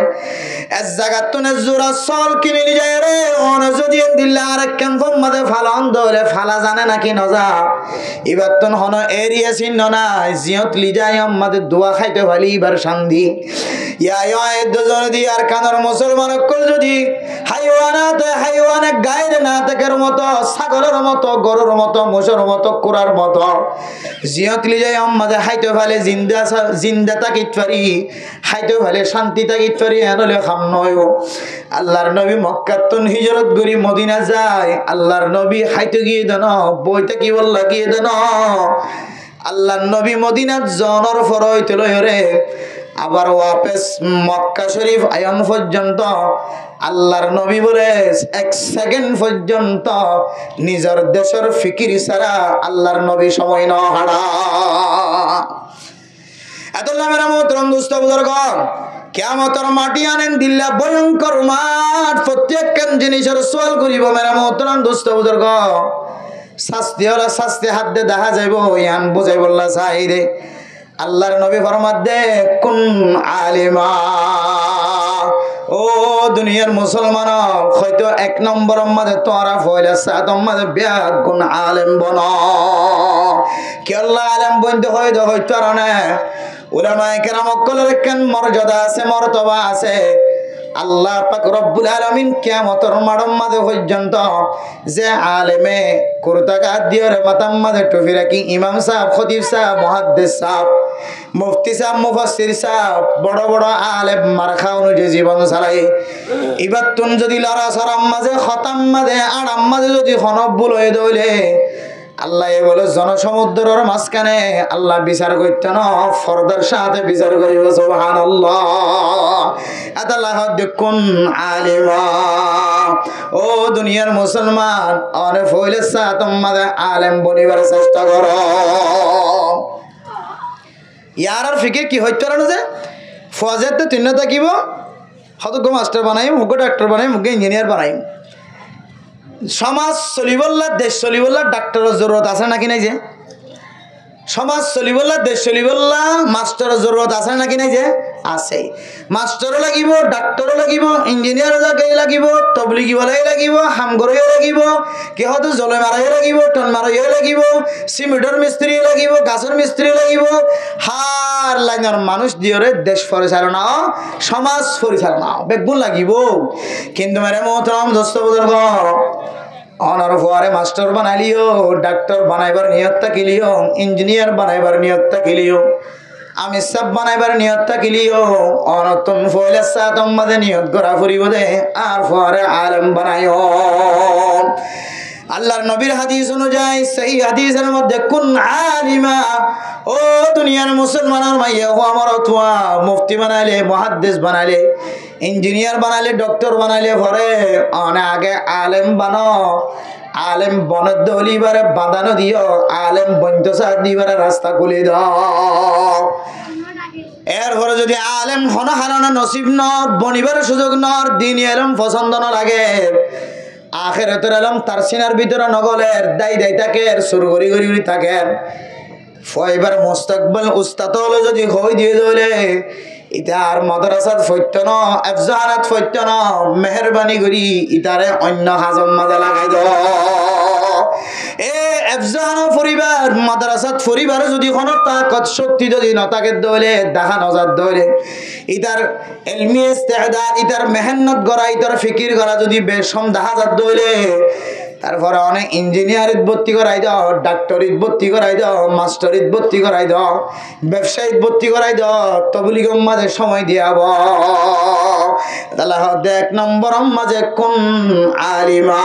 এক জায়গা তো জোড়া চল কিনে নিয়ে যায় রে অন যদি দিলে আর কেমন মাদে ফালন ধরে ফালা জানে নাকি নজা এবার তো হন এরিয়া চিহ্ন নাই জিয়ত লিজাই আমাদের দোয়া খাইতে ভালি এবার শান্তি আর কানার মুসলমান যদি হাইওয়ানে গায়ের না থাকার মতো ছাগলের মতো গরুর মতো মোষের মতো কুড়ার মতো জিয়তলি যাই আমাদের হাইতে ফেলে জিন্দা তাকিত পারি হাইতে ফেলে শান্তি তাকিত পারি এনলে খাম নয় আল্লাহর নবী মক্কাতুন হিজরত করি মদিনা যায় আল্লাহর নবী হাইতে গিয়ে দেন বইতে কি বললা গিয়ে দেন আল্লাহর নবী মদিনার জনর ফরইতে লয় রে আবার ওয়াপেস মক্কা শরীফ আয়ন পর্যন্ত আল্লাহর নবী বলে 1 সেকেন্ড পর্যন্ত নিজের দেশের ফিকির ছাড়া আল্লাহর নবী সময় না হারা এতলা মেরা মোহতরম দোস্ত বুজুর্গ কিয়ামতের মাটি আনেন দিল্লা ভয়ঙ্কর মাঠ প্রত্যেক জিনিসের সওয়াল করিব মেরা মোহতরম দোস্ত বুজুর্গ শাস্তি হাত দিয়ে দেখা যাইব ইয়ান বুঝাই বললা চাই রে আল্লাহর নবী ফরমাত দে কুন আলিমা ও দুনিয়ার মুসলমান হয়তো 1 নম্বর মাঝে তোরা ফয়লা সাত মাঝে বিয়াত গুণ আলেম বন কি আল্লাহ আলেম বনতে হয়তো আর না উলামায়ে কেরাম কলের কেন মর্যাদা আছে মর্তবা আছে আল্লাহ পাক রব্বুল আলামিন কিয়ামতের মাঠের মাঝে পর্যন্ত যে আলেমে কুরতা গাদ দিয়ে মাথার মাঝে টুপি রাখি ইমাম সাহেব খতিব সাহেব মুহাদ্দিস সাহেব মুফতি সাহেব মুফাসসির সাহেব বড় বড় আলেম মারখা অনুযায়ী জীবন চালাই এবার তুন যদি লড়া সরাম মাঝে খতাম মাঝে আড়াম মাঝে যদি হনব্বুল হয়ে দইলে আল্লাহ বলে জনসমুদ্রের মাঝখানে আল্লাহ বিচার করতে না ফরদার সাথে বিচার করিব সুবহানাল্লাহ আল্লাহ দেখুন আলিমা ও দুনিয়ার মুসলমান আরে ফইলে সাথ মাঝে আলেম বনিবার চেষ্টা করো ইয়ার ফিকির কি হইতো না যে ফজেতে তিন থাকিব হতজ্ঞ মাস্টার বানাই মুগ্য ডাক্তার বানাই মুগ্য ইঞ্জিনিয়ার বানাই সমাজ চলিবল্লা দেশ চলিবল্লা ডাক্তারের জরুরত আছে নাকি নাই যে সমাজ চলিবল্লা দেশ চলিবল্লা মাস্টারের জরুরত আছে নাকি নাই যে আছে মাস্টারও লাগিব ডাক্তারও লাগিব ইঞ্জিনিয়ারও লাগিব তবলিগিওয়ালাই লাগিব হামগরও লাগিব কেহতো জলে মারাই লাগিব টন মারাই লাগিব সিমেন্টের মিস্ত্রি লাগিব গাছের মিস্ত্রি লাগিব হার লাইনের মানুষ দিয়রে দেশ পরিচালনা সমাজ পরিচালনা বেগুন লাগিব কিন্তু মেরে মোহতরম দোস্ত বুজুর্গ অনার ফুয়ারে মাস্টার বানাইলিও ডাক্তার বানাইবার নিয়ত থাকিলিও ইঞ্জিনিয়ার বানাইবার নিয়ত থাকিলিও আমি সব বানাইবার নিয়ত থাকিলিও অনতুন ফয়লা সাতম মাঝে নিয়ত করা ফুরিব দে আর ফুয়ারে আলেম বানাইও আল্লাহর নবীর হাদিস অনুযায়ী সেই হাদিসের মধ্যে কোন আলিমা ও দুনিয়ার মুসলমানের মাইয়া ও আমার অথবা মুফতি বানাইলে মুহাদ্দিস বানাইলে ইঞ্জিনিয়ার বানাইলে ডক্টর বানাইলে পরে অনেক আগে আলেম বানাও আলেম বনের দলিবারে বাঁধানো দিও আলেম বন্তসার দিবারে রাস্তা খুলে দাও এরপরে যদি আলেম হন হারানো নসিব নর বনিবার সুযোগ নর দিন এলম পছন্দ ন লাগে আখেরাতের আলম তার সিনার ভিতরে নগলের দাই দাই থাকে সুর গড়ি গড়ি গড়ি থাকে ফয়বার মুস্তাকবাল উস্তাদ হলো যদি হই দিয়ে দলে ইতার মাদ্রাসাত ফৈত্য ন আফজানাত ফৈত্য ন মেহরবানি করি ইতারে অন্য হাজম মাজা লাগাই দ এ আফজান পরিবার মাদ্রাসাত পরিবার যদি কোনো তাকত শক্তি যদি নতাকে দলে দেখা নজার দলে ইতার ইলমি ইস্তেদাদ ইতার মেহনত গড়া ইতার ফিকির গড়া যদি বেশম দেখা যার দলে তারপরে অনেক ইঞ্জিনিয়ারিত ভর্তি করাই দাও ডাক্তারিত ভর্তি করাই দাও মাস্টারিত ভর্তি করাই দাও ব্যবসায়িত ভর্তি করাই দাও তবলিগম মাঝে সময় দিয়াব তাহলে এক নম্বর মাঝে কোন আলিমা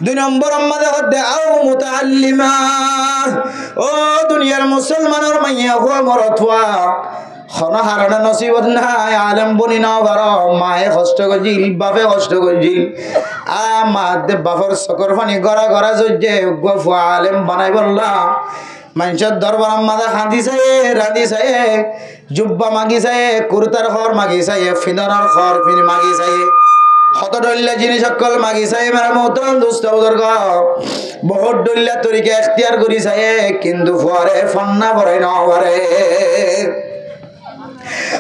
দুই নম্বর মাঝে হদ্দে আও মুতাআল্লিমা ও দুনিয়ার মুসলমানের মাইয়া হওয়া মরথুয়া খনা হারানো নসিবত নাই আলেম বনি না ঘর মায়ে কষ্ট করছিল বাপে কষ্ট করছিল মা বাপর চকর পানি গড়া গড়া যজ্ঞে গফুয়া আলেম বানাই বললাম মানুষের দরবার মাঝে হাঁদি চাই রাঁধি চাই জুব্বা মাগি চাই কুর্তার খর মাগি চাই ফিনর খর ফিন মাগি চাই কত ডল্লা জিনিস সকল মাগি চাই মেরা মোহতরম দুস্থ বুজুর্গ বহুত ডল্লা তরিকা এখতিয়ার করি চাই কিন্তু ফুয়ারে ফন্না ভরে না ভরে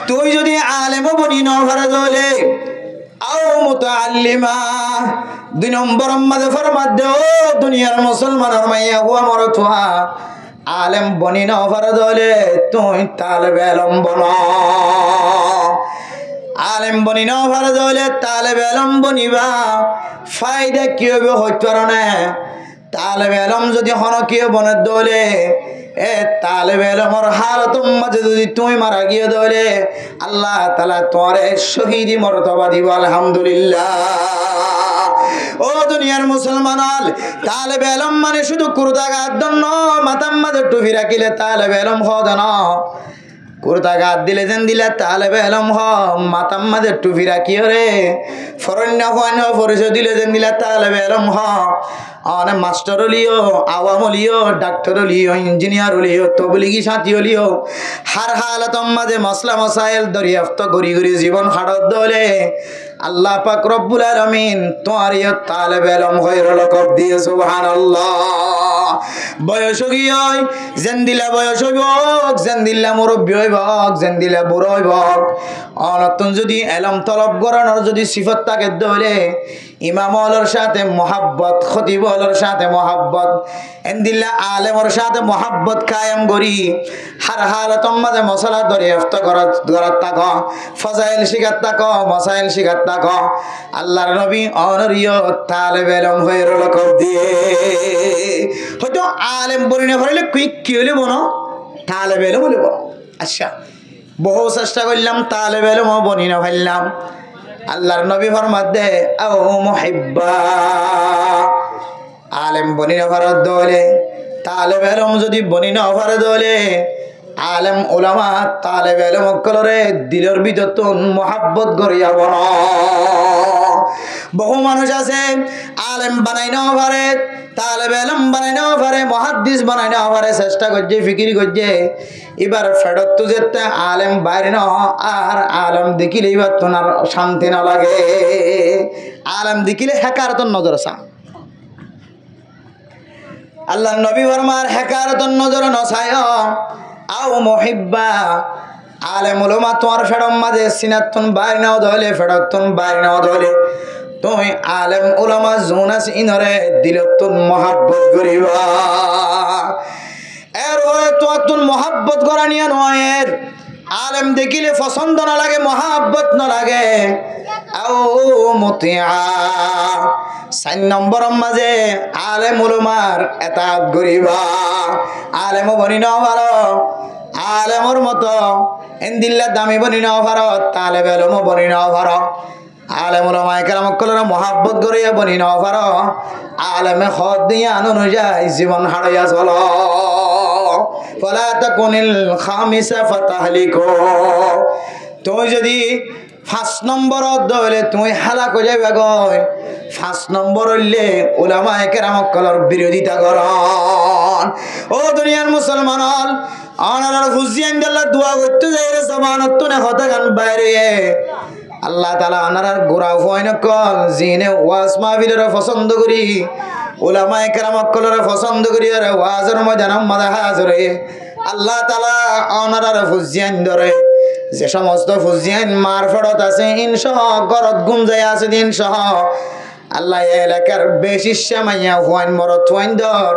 তুই যদি আলেম বনি না ভরে দলে আও মুতাআল্লিমা দুই নম্বর মাঝে ফরমাত দে ও দুনিয়ার মুসলমানের মাইয়া হুয়া মরথুয়া আলেম বনি না ভরে দলে তুই তালেবে ইলম বনা আলেম বনি না ভরে দলে তালেবে ইলম বনিবা ফায়দা কি হবে হইতে পারে না তালেবে ইলম যদি হন কি বনে দলে এ তালেবে ইলমের হালতম মাঝে যদি তুই মারা গিয়ে দলে আল্লাহ তাআলা তোরে শহীদি মর্তবা দিব আলহামদুলিল্লাহ ও দুনিয়ার মুসলমান তালেবে ইলম মানে শুধু কুরতা গাদ্দন ন মাথার মাঝে টুপি রাখিলে তালেবে ইলম হয় না কুরতা গাদ দিলে যেন দিলে তালেবে ইলম হ মাথার মাঝে টুপি রাখিও রে ফরন্য হয় না পরিচয় দিলে যেন দিলে তালেবে ইলম হ অনেক মাস্টার লিও আওয়াম লিও ডাক্তার লিও ইঞ্জিনিয়ার লিও তবলিগি সাথী লিও হার হালাতম মাঝে মশলা মশাইল দরিয়াফত ঘুরি ঘুরি জীবন হাড়ত দলে আল্লাহ পাক রব্বুল আলামিন তোমার ইয়ে তালেবে ইলম হয়ে লকব দিয়ে সুবহানাল্লাহ বয়স গিয়ে যেন দিলা বয়স হইব যেন দিলা মুরব্বী হইব যেন দিলা বুড়ো হইব অনতুন যদি এলম তলব করানোর যদি সিফত থাকে দলে ইমাম হলের সাথে মোহাব্বত খতিব হলের সাথে মোহাব্বত এন্দিল্লা আলেমর সাথে মোহাব্বত কায়েম করি হার হালাতম মাঝে মশলা দরিয়াফত করার তাক ফজাইল শিখার তাক মশাইল শিখার তাক আল্লাহর নবী অনরিয় তালেবে ইলম হয়ে লকব দিয়ে হয়তো আলেম বলিনে ভরিলে কি হলে বনো তালেবে ইলম বলে বনো আচ্ছা বহু চেষ্টা করলাম তালেবে ইলম বনি না ভাবলাম আল্লাহর নবী ফরমাত দে আও মুহিব্বা আলেম বনি না ভরার দলে তালেবে ইলম যদি বনি না ভরে দলে আলেম উলামা তালেবে ইলম কলরে দিলের ভিতর তো মোহাব্বত গড়িয়া বনো বহু মানুষ আছে আলেম বানাই না পারে তালেবে ইলম বানাই নেওয়া পারে, মুহাদ্দিস বানাই নেওয়া পারে, চেষ্টা করছে, ফিকির করছে। এবার ফেরত তো যেতে আলেম বাইরে না, আর আলেম দেখিলে এবার তোমার শান্তি না লাগে। আলেম দেখিলে হেকারতন নজর আসা। আল্লাহ নবী ফরমার হেকারতন নজর নসায় আও মুহিব্বা। আলেম উলামা তোমার ফেরম মাঝে সিনাতন বাইরে নাও ধলে, ফেরতন বাইরে নাও ধলে, তুমি আলেম উলামা জোনাস ইনরে দিলতন মহাব্বত করিবা। এর ওরে তোর মহাব্বত করা নিয়ে নয়, এর আলেম দেখিলে পছন্দ না লাগে, মহাব্বত না লাগে। আও মুতিয়া ৪ নম্বর মাঝে আলেম উলামার এতাত করিবা। আলেম বনি নাও পারো, আলেমর মতো এন্দিল্লা দামি বনি নাও পারো, তালেব ইলম বনি নাও পারো। আলেম উলামায়ে কেরাম কলরা মহাব্বত করিয়া বনি নাও পারো, আলেমে খত দিয়া অনুযায়ী জীবন হারাইয়া চলো। ফালা তাকুনিল খামিসা ফাতাহলিকু। তুমি যদি ৫ নম্বর দলে তুমি হালাক হয়ে যাবে গয়। ৫ নম্বর হইলে উলামায়ে কেরাম কলর বিরোধিতা করন। ও দুনিয়ার মুসলমান আনার হুজিয়ান আল্লাহ দোয়া করতে যাই রে, জবানত তুনে কথা গান বাইরে আল্লাহ তাআলা আনার গোরা হইন কল জিনে ওয়াজ মাহফিলের পছন্দ করি, উলামায়ে কেরাম কলর পছন্দ করি, আর ওয়াজের ময়দানে মাদা হাজরে আল্লাহ তাআলা আনার হুজিয়ান ধরে। যে সমস্ত ফুজিয়ান মারফত আছে ইনশাহ, গরত গুমজাই আছে ইনশাহ, আল্লাহ এলাকার বেশি শ্যামাইয়া হুয়াইন মরত হুয়াইন ধর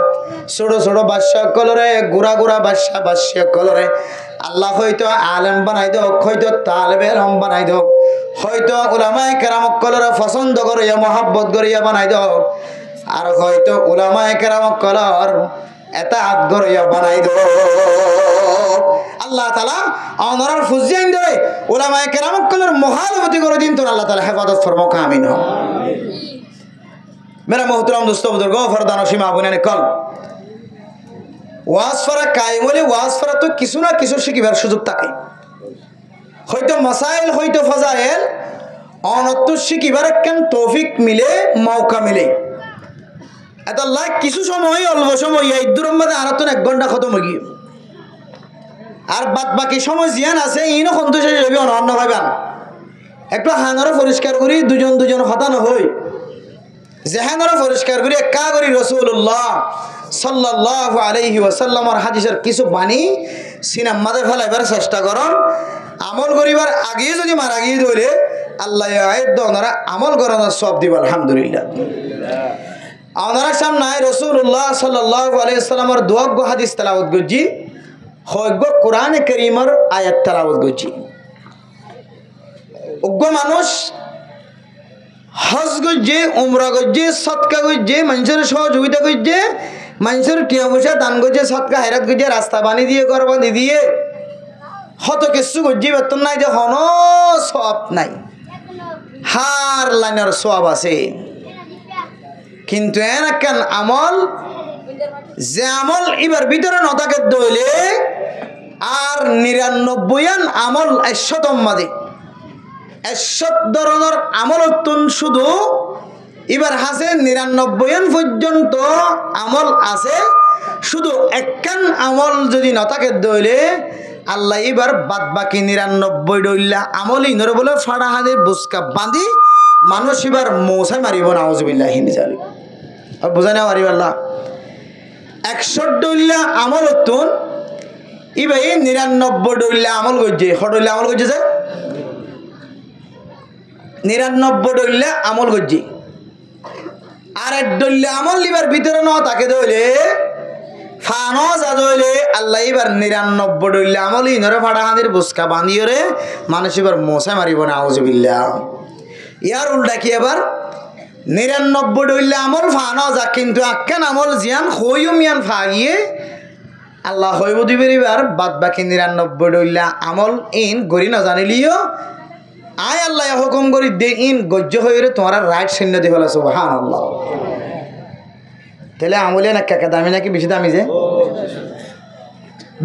ছোট ছোট বাদশা কলরে, গুড়া গুড়া বাদশা কলরে আল্লাহ হয়তো আলেম বানাই দোক, হয়তো তালেবে ইলম বানাই দোক, হয়তো উলামায়ে কেরাম কলরে পছন্দ করিয়া মহাব্বত করিয়া বানাই দোক, আর হয়তো উলামায়ে কেরাম কলর এতাত করিয়া বানাই দোক। আল্লাহ তাআলা অনরার ফুজিয়ান ধরে উলামায়ে কেরাম কলর মহালবতি করে দিন, তোর আল্লাহ তাআলা হেফাজত ফরমাক, আমিন। मेरा मोहतरम दोस्तों बुजुर्गों फरदानो सीमा बुने कल ওয়াজ ফরা কায়েম হলে ওয়াজ ফরা তো কিছু না কিছু শিখিবার সুযোগ থাকে, হয়তো মাসাইল হয়তো ফাজাইল অনত্য শিখিবার কেন তৌফিক মিলে, মৌকা মিলে। এত আল্লাহ কিছু সময় অল্প সময় এই দূরের মধ্যে আর তো 1 ঘন্টা খতম হয়ে গিয়ে, আর বাদ বাকি সময় জিয়ান আছে ইনো সন্তোষ যাবি অন্য ভাইবান। একটু হাঙারও পরিষ্কার করি, দুজন হতানো হই, জেহানরা পরিষ্কার করি একা করি রাসূলুল্লাহ সাল্লাল্লাহু আলাইহি ওয়াসাল্লামের হাদিসের কিছু বাণী সিনার মাঝে ফেলাইবার চেষ্টা করন। আমল করিবার আগে যদি মারা গিয়ে ধরে আল্লাহ আয়াত ওনারা আমল করানোর সব দিব আলহামদুলিল্লাহ। ওনারা সামনে রাসূলুল্লাহ সাল্লাল্লাহু আলাইহি ওয়াসাল্লামের দুয়াগ্য হাদিস তেলাওয়াত করছি, হয়গ্য কোরআনে কারীমের আয়াত তেলাওয়াত করছি। উগ্র মানুষ হজ করছে, উমরা করছে, সৎকা করছে, মানুষের সহযোগিতা করছে, মানুষের টিয়া পয়সা দান করছে, সৎকা হায়রাত করছে, রাস্তা বানিয়ে দিয়ে ঘর বানিয়ে দিয়ে হত কিছু করছে, বেতন নাই যে হন সব নাই, হার লাইনের সব আছে। কিন্তু এন কেন আমল, যে আমল এবার ভিতরে নথাকে দইলে আর 99 আমল 100 মাঝে 100 ধরনের আমলতন শুধু এবার আছে 99 পর্যন্ত আমল আছে, শুধু একখান আমল যদি নথাকে দইলে আল্লাহ এবার বাদ বাকি 99 ডইলা আমল ইনরে বলে ফাড়া হাতে বুসকা বাঁধি মানুষ এবার মৌসাই মারিব না, আউযুবিল্লাহি মিন যালিক। আর বুঝাই না পারিব আল্লাহ 100 ডইলা আমলতন এবার 99 ডইলা আমল করছে, হডইলা আমল করছে যে 99 ডইলা আমল করছি, আর 1 ডইলা আমল লিবার ভিতরে ন তাকে দইলে ফানো যা দইলে আল্লাহ এবার 99 ডইলা আমল ইনরে ফাড়া হাঁদির বুসকা বাঁধিয়ে রে মানুষ এবার মশাই মারিব না, আউযুবিল্লাহ। ইয়ার উল্টা কি এবার 99 ডইলা আমল ফানো যা, কিন্তু আক্কান আমল জিয়ান হইও মিয়ান ফাগিয়ে আল্লাহ হইব দিবের এবার বাদ বাকি 99 ডইলা আমল ইন গরি না জানিলিও আয় আল্লাহ হুকুম করি দে ইন গজ্জ হয়ে তোমার রাইট শূন্য দিয়ে ফেলা সুবহানাল্লাহ। তাহলে আমলে না কাকা দামি নাকি বেশি দামি যে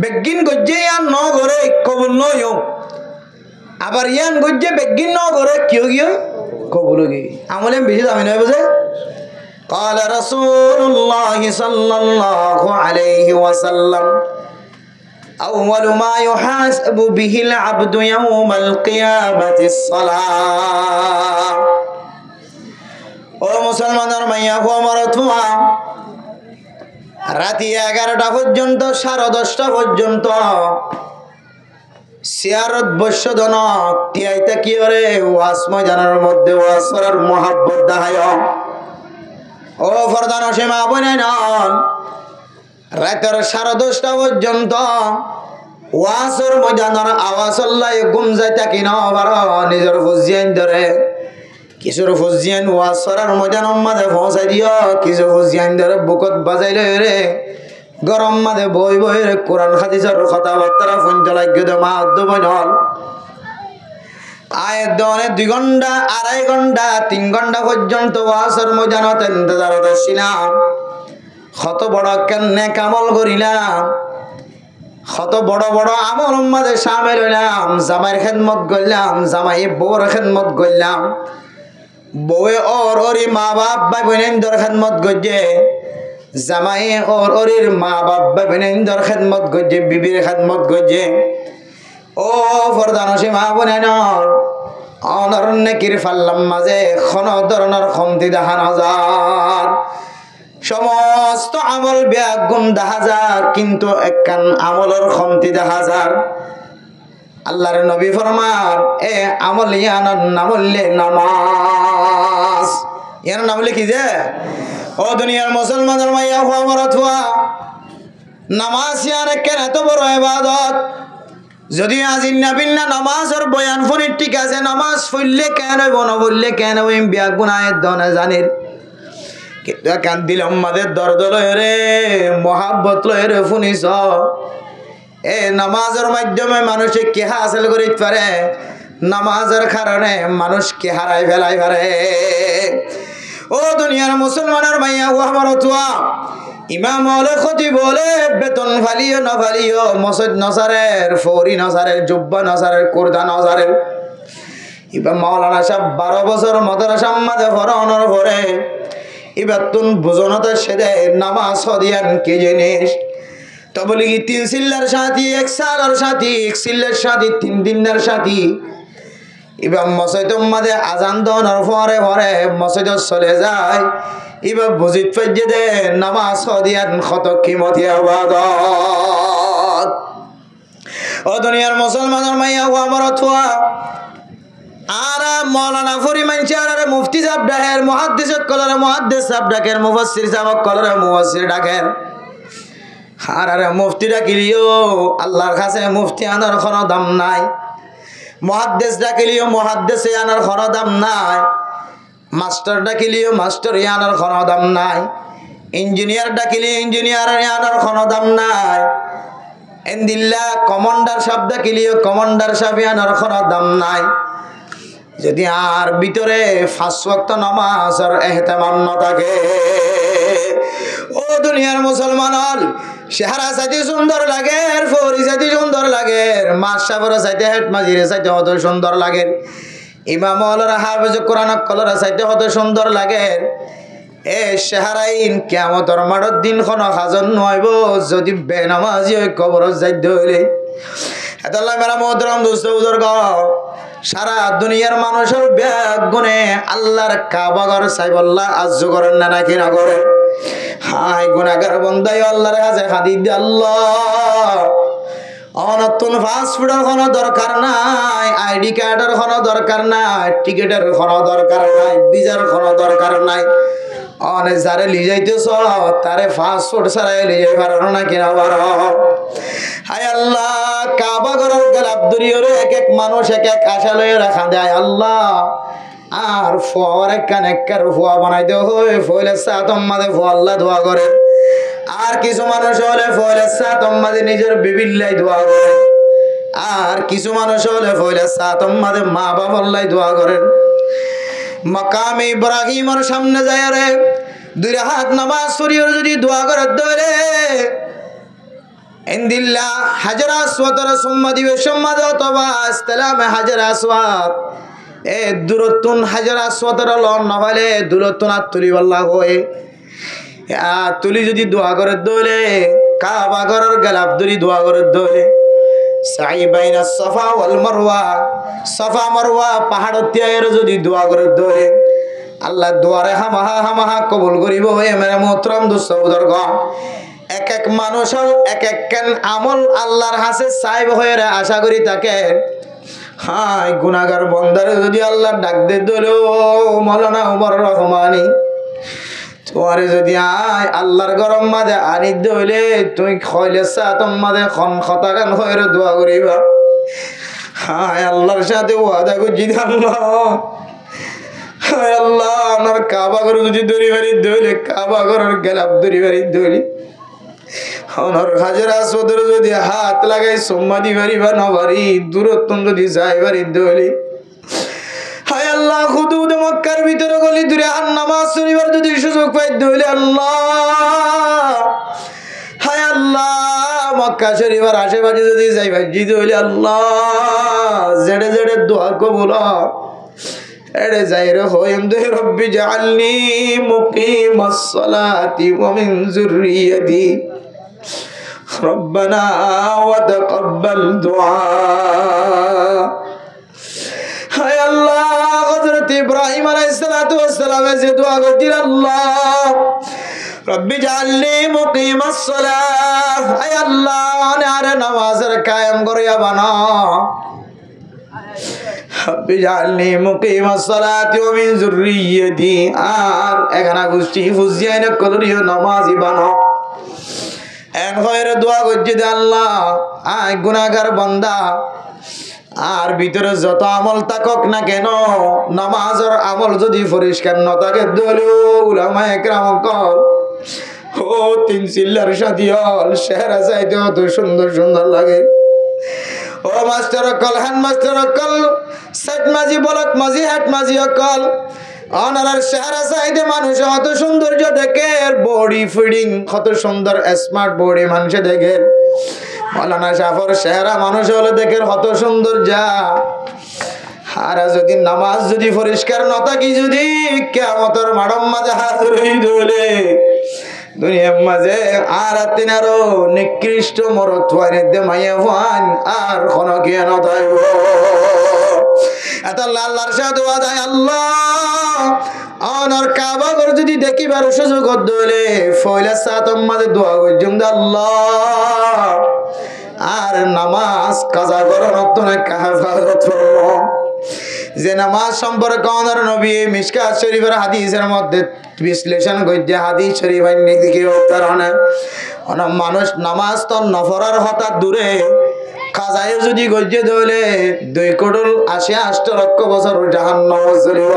বেগিন গজ্জে ইয়ান ন ঘরে কবুল নয়, আবার ইয়ান গজ্জে বেগিন ন ঘরে কিয় গিয়ে কবুল গিয়ে আমলে বেশি দামি নয় বুঝে। قال رسول الله صلى الله عليه وسلم أول ما يحاسب به العبد يوم القيامة الصلاة ও মুসলমানের মাইয়া হো আমার থুয়া রাতি 11টা পর্যন্ত 10:30 পর্যন্ত সিয়ারত বৈশ্যজনক টিয়াইতে কি করে ওয়াজ ময়দানের মধ্যে ওয়াজ করার মহাব্বত দেখায় ও ফরদান সীমা বনে নন রাতের 10:30 পর্যন্ত ওয়াজের ময়দানের আওয়াজ আল্লাহ ঘুম যাইতা কিনা আবার নিজের ফুজিয়ান ধরে কিছুর ফুজিয়ান ওয়াজ করার ময়দানের মাঝে পৌঁছাই দিও কিছু ফুজিয়ান ধরে বুকত বাজাইলে রে গরম মাঝে বই বই রে কোরআন হাদিসের কথাবার্তা শুনতে লাগে তো মা বইনল আয় দনে 2 ঘন্টা 2.5 ঘন্টা 3 ঘন্টা পর্যন্ত ওয়াজের ময়দানত ইন্তজারত ছিলাম কত বড় কেনে কামল করিলাম কত বড় বড় আমল মাঝে শামিল হইলাম জামাইয়ের খেদমত করলাম জামাই বউর খেদমত করলাম বউয়ে ওরি মা বাপ ভাই বোনেদের খেদমত করছে জামাই ওরির মা বাপ ভাই বোনেদের খেদমত করছে বিবির খেদমত করছে ও ফরদান সীমা বোনেনর অনরণ্য কির ফাল্লাম মাঝে কোনো ধরনের কমতি দেখা না যায় সমস্ত আমল ব্যাগুণ দেখা যায় কিন্তু একখান আমলের কমতি দেখা যায় আল্লাহর নবী ফরমান এ আমল ইয়ানার নাম হইলে নামাজ ইয়ার নাম হইলে কি যে ও দুনিয়ার মুসলমানের মাইয়া হওয়া মরথুয়া নামাজ ইয়ার কেন এত বড় ইবাদত যদি আজি নাবিন্না নামাজের বয়ান ফোনের ঠিক আছে নামাজ পড়লে কেন হইব না পড়লে কেন হইম ব্যাগুণ আয়ের দনে জানির কিন্তু কান দিলাম আমাদের দরদ লয় রে মহাব্বত লয় রে শুনিস এ নামাজের মাধ্যমে মানুষে কে হাসিল করিতে পারে নামাজের কারণে মানুষ কে হারাই ফেলাই পারে ও দুনিয়ার মুসলমানের মাইয়া ও আমার তুয়া ইমাম হলে খতিব বলে বেতন ফালিও না ফালিও মসজিদ নসারের ফৌরি নসারের জুব্বা নসারের কুর্তা নসারের এবার মাওলানা সাহেব 12 বছর মাদ্রাসা মাঝে পড়ানোর পরে এবার তুন বুঝনতে সেদে নামাজ হদিয়ান কি জিনিস তো বলি 3 সিল্লার সাথী 1 সালের সাথী 1 সিল্লার সাথী 3 দিনের সাথী এবার মসজিদের মাঝে আজান দেওয়ার পরে পরে মসজিদ চলে যায় এবার বুঝিত পাইছে দে নামাজ হদিয়ান কত কিমতি আবাদত ও দুনিয়ার মুসলমানের মাইয়া ও আমার থুয়া আর মৌলানা ফরিমান চার মুফতি সাহেব ডাকের মুহাদ্দিস কলরে মুহাদ্দিস সাহেব ডাকের মুফাসসির সাহেব কলরে মুফাসসির ডাকের আর মুফতি ডাকিলিও আল্লাহর কাছে মুফতি আনার কোনো দাম নাই মুহাদ্দিস ডাকিলিও মুহাদ্দিস আনার কোনো দাম নাই মাস্টার ডাকিলিও মাস্টার আনার কোনো দাম নাই ইঞ্জিনিয়ার ডাকিলি ইঞ্জিনিয়ার আনার কোনো দাম নাই এন্দিল্লা কমান্ডার সাহেব ডাকিলিও কমান্ডার সাহেব আনার কোনো দাম নাই যদি আর ভিতরে 5 ওয়াক্ত নামাজের ইহতিমাম না থাকে ও দুনিয়ার মুসলমান চেহারা সাইতে সুন্দর লাগে ফৌরি সাইতে সুন্দর লাগে মাশাবর সাইতে হেড মাজিরে সাইতে কত সুন্দর লাগে ইমাম আল হাফেজ কোরআন কলরা সাইতে কত সুন্দর লাগে এ চেহারাইন কিয়ামতের মাঠের দিন কোন হাজন নইব যদি বেনামাজি ওই কবর যাইতে হইলে আল্লাহ মেরা মোহতরম দোস্ত বুজুর্গ সারা দুনিয়ার মানুষের ব্যাগ গুনে আল্লাহর কাবা ঘর সাইবল্লাহ আজ্জু করেন না নাকি না করে হাই গুনাহগার বান্দাই আল্লাহর কাছে হাদিদ আল্লাহ অনতুন পাসপোর্টের কোনো দরকার নাই আইডি কার্ডের কোনো দরকার নাই টিকেটের কোনো দরকার নাই ভিসার কোনো দরকার নাই অনে যারে লিজাইতেছ তারে পাসপোর্ট ছাড়াই লিজাই পারো না কিনা পারো হায় আল্লাহ কাবা ঘরের গোলাপ দরিয়রে এক এক মানুষ এক এক আশা লয়ে রাখা দেয় আল্লাহ আর ফোয়ার কানেক্কার ফোয়া বানাই দেও হই ফইলে সাতম মাঝে ফো আল্লাহ দোয়া করে আর কিছু মানুষ হলে ফইলে সাতম মাঝে নিজের বিবিল্লাই দোয়া করে আর কিছু মানুষ হলে ফইলে সাতম মাঝে মা বাবা আল্লাহ দোয়া করেন মাকামে ইব্রাহিমের সামনে যায় রে 2 হাত নামাজ পড়িয়ে যদি দোয়া করে ধরে ইনদিল্লাহ হাজার আসওয়াতের সুম্মা দিবে সুম্মা দাও তবা ইসলামে হাজার আসওয়াত এ দূরত্বন হাজার আসওয়াতের লন না হলে দূরত্বন আর তুলি বল্লা হয়ে তুলি যদি দোয়া করে দৌলে কাবা ঘরের গেলাপ ধরি দোয়া করে দৌলে সাই বাইনা সফা ওয়াল মারওয়া সফা মারওয়া পাহাড় তিয়ায়ের যদি দোয়া করে দৌলে আল্লাহ দুয়ারে হামাহা কবুল করিব হয়ে মেরে মোহতরম দোস্ত বুজুর্গ এক এক মানুষ এক এক কেন আমল আল্লাহর হাসে সাইব হয়ে আশা করি তাকে হাই গুনাহগার বন্দারে যদি আল্লাহ ডাক দে দলো মাওলানা উমর রহমানি তোমারে যদি আয় আল্লাহর গরম মাঝে আনি দইলে তুই খইলে সাতম মাঝে খন খতাগান হয়ে দোয়া করিবা হায় আল্লাহর সাথে ওয়াদা করছি আল্লাহ হায় আল্লাহ আমার কাবা ঘর যদি দড়ি বাড়ি দইলে কাবা ঘরের গেলাপ দড়ি বাড়ি দইলি ওনার হাজার আসওয়াদের যদি হাত লাগাই সম্মাদি বাড়ি বা নবারি দূরত্ব যদি যাই বাড়ি দইলি হায় আল্লাহ হুদুদ মক্কার ভিতরে গলি দূরে আর নামাজ শরীফের যদি সুযোগ পাই দইলে আল্লাহ হায় আল্লাহ মক্কা শরীফের আশেপাশে যদি যাই ভাই জি দইলে আল্লাহ জেড়ে জেড়ে দোয়া কবুল এড়ে যাই রে হইম দে রব্বি জাআলনি মুকিমাস সালাতি ওয়া মিন যুররিয়াতি রব্বানা ওয়া তাকাব্বাল দুআ হায় আল্লাহ হযরত ইব্রাহিম আলাইহিস সালাতু ওয়াস সালাম যে দোয়া করছিল আল্লাহ রব্বি জাআলনি মুকিমাস সালাহ হায় আল্লাহ আরে নামাজের কায়েম করিয়া বানাও রব্বি জাআলনি মুকিমাস সালাতি ওয়া মিন যুররিয়াতি আর এখানে গোষ্ঠী ফুজিয়াইনা কলরিও নামাজি বানাও এন হয়ে দোয়া করছি দে আল্লাহ আয় গুনাহগার বান্দা আর ভিতরে যত আমল থাকক না কেন নামাজের আমল যদি পরিষ্কার না থাকে দলু উলামায়ে কেরাম কল ও তিন চিল্লার সাদিয়াল চেহারা চাইতে অত সুন্দর সুন্দর লাগে ও master call hand master call set মাঝি বলক মাঝি হাট মাঝি কল অনার চেহারা চাইতে মানুষ অত সৌন্দর্য দেখে বডি ফিডিং কত সুন্দর স্মার্ট বডি মানুষ দেখে মাওলানা জাফর চেহারা মানুষ হলে দেখে কত সুন্দর যা আর যদি নামাজ যদি পরিষ্কার না থাকি যদি কিয়ামতের মাঠের মাঝে হাজির হই দলে দুনিয়ার মাঝে আর তিনারও নিকৃষ্ট মরত ওয়াইনে দে মাইয়া ফান আর কোন কি না তাইব এত আল্লাহর সাথে ওয়াদা আল্লাহ অনর কাবা ঘর যদি দেখিবার সুযোগ দলে ফয়লা সাতম মাঝে দোয়া করজুম আল্লাহ আর নামাজ কাজা করন তো না কাফারত যে নামাজ সম্পর্কে ওনার নবী মিশকাত শরীফের হাদিসের মধ্যে বিশ্লেষণ করছে হাদিস শরীফ দিকে উত্তরণে অনেক মানুষ নামাজ তো নফরার হঠাৎ দূরে কাজায় যদি গজ্জে ধরলে 2 কোটি 88 লক্ষ বছর জাহান্নাম জ্বলিব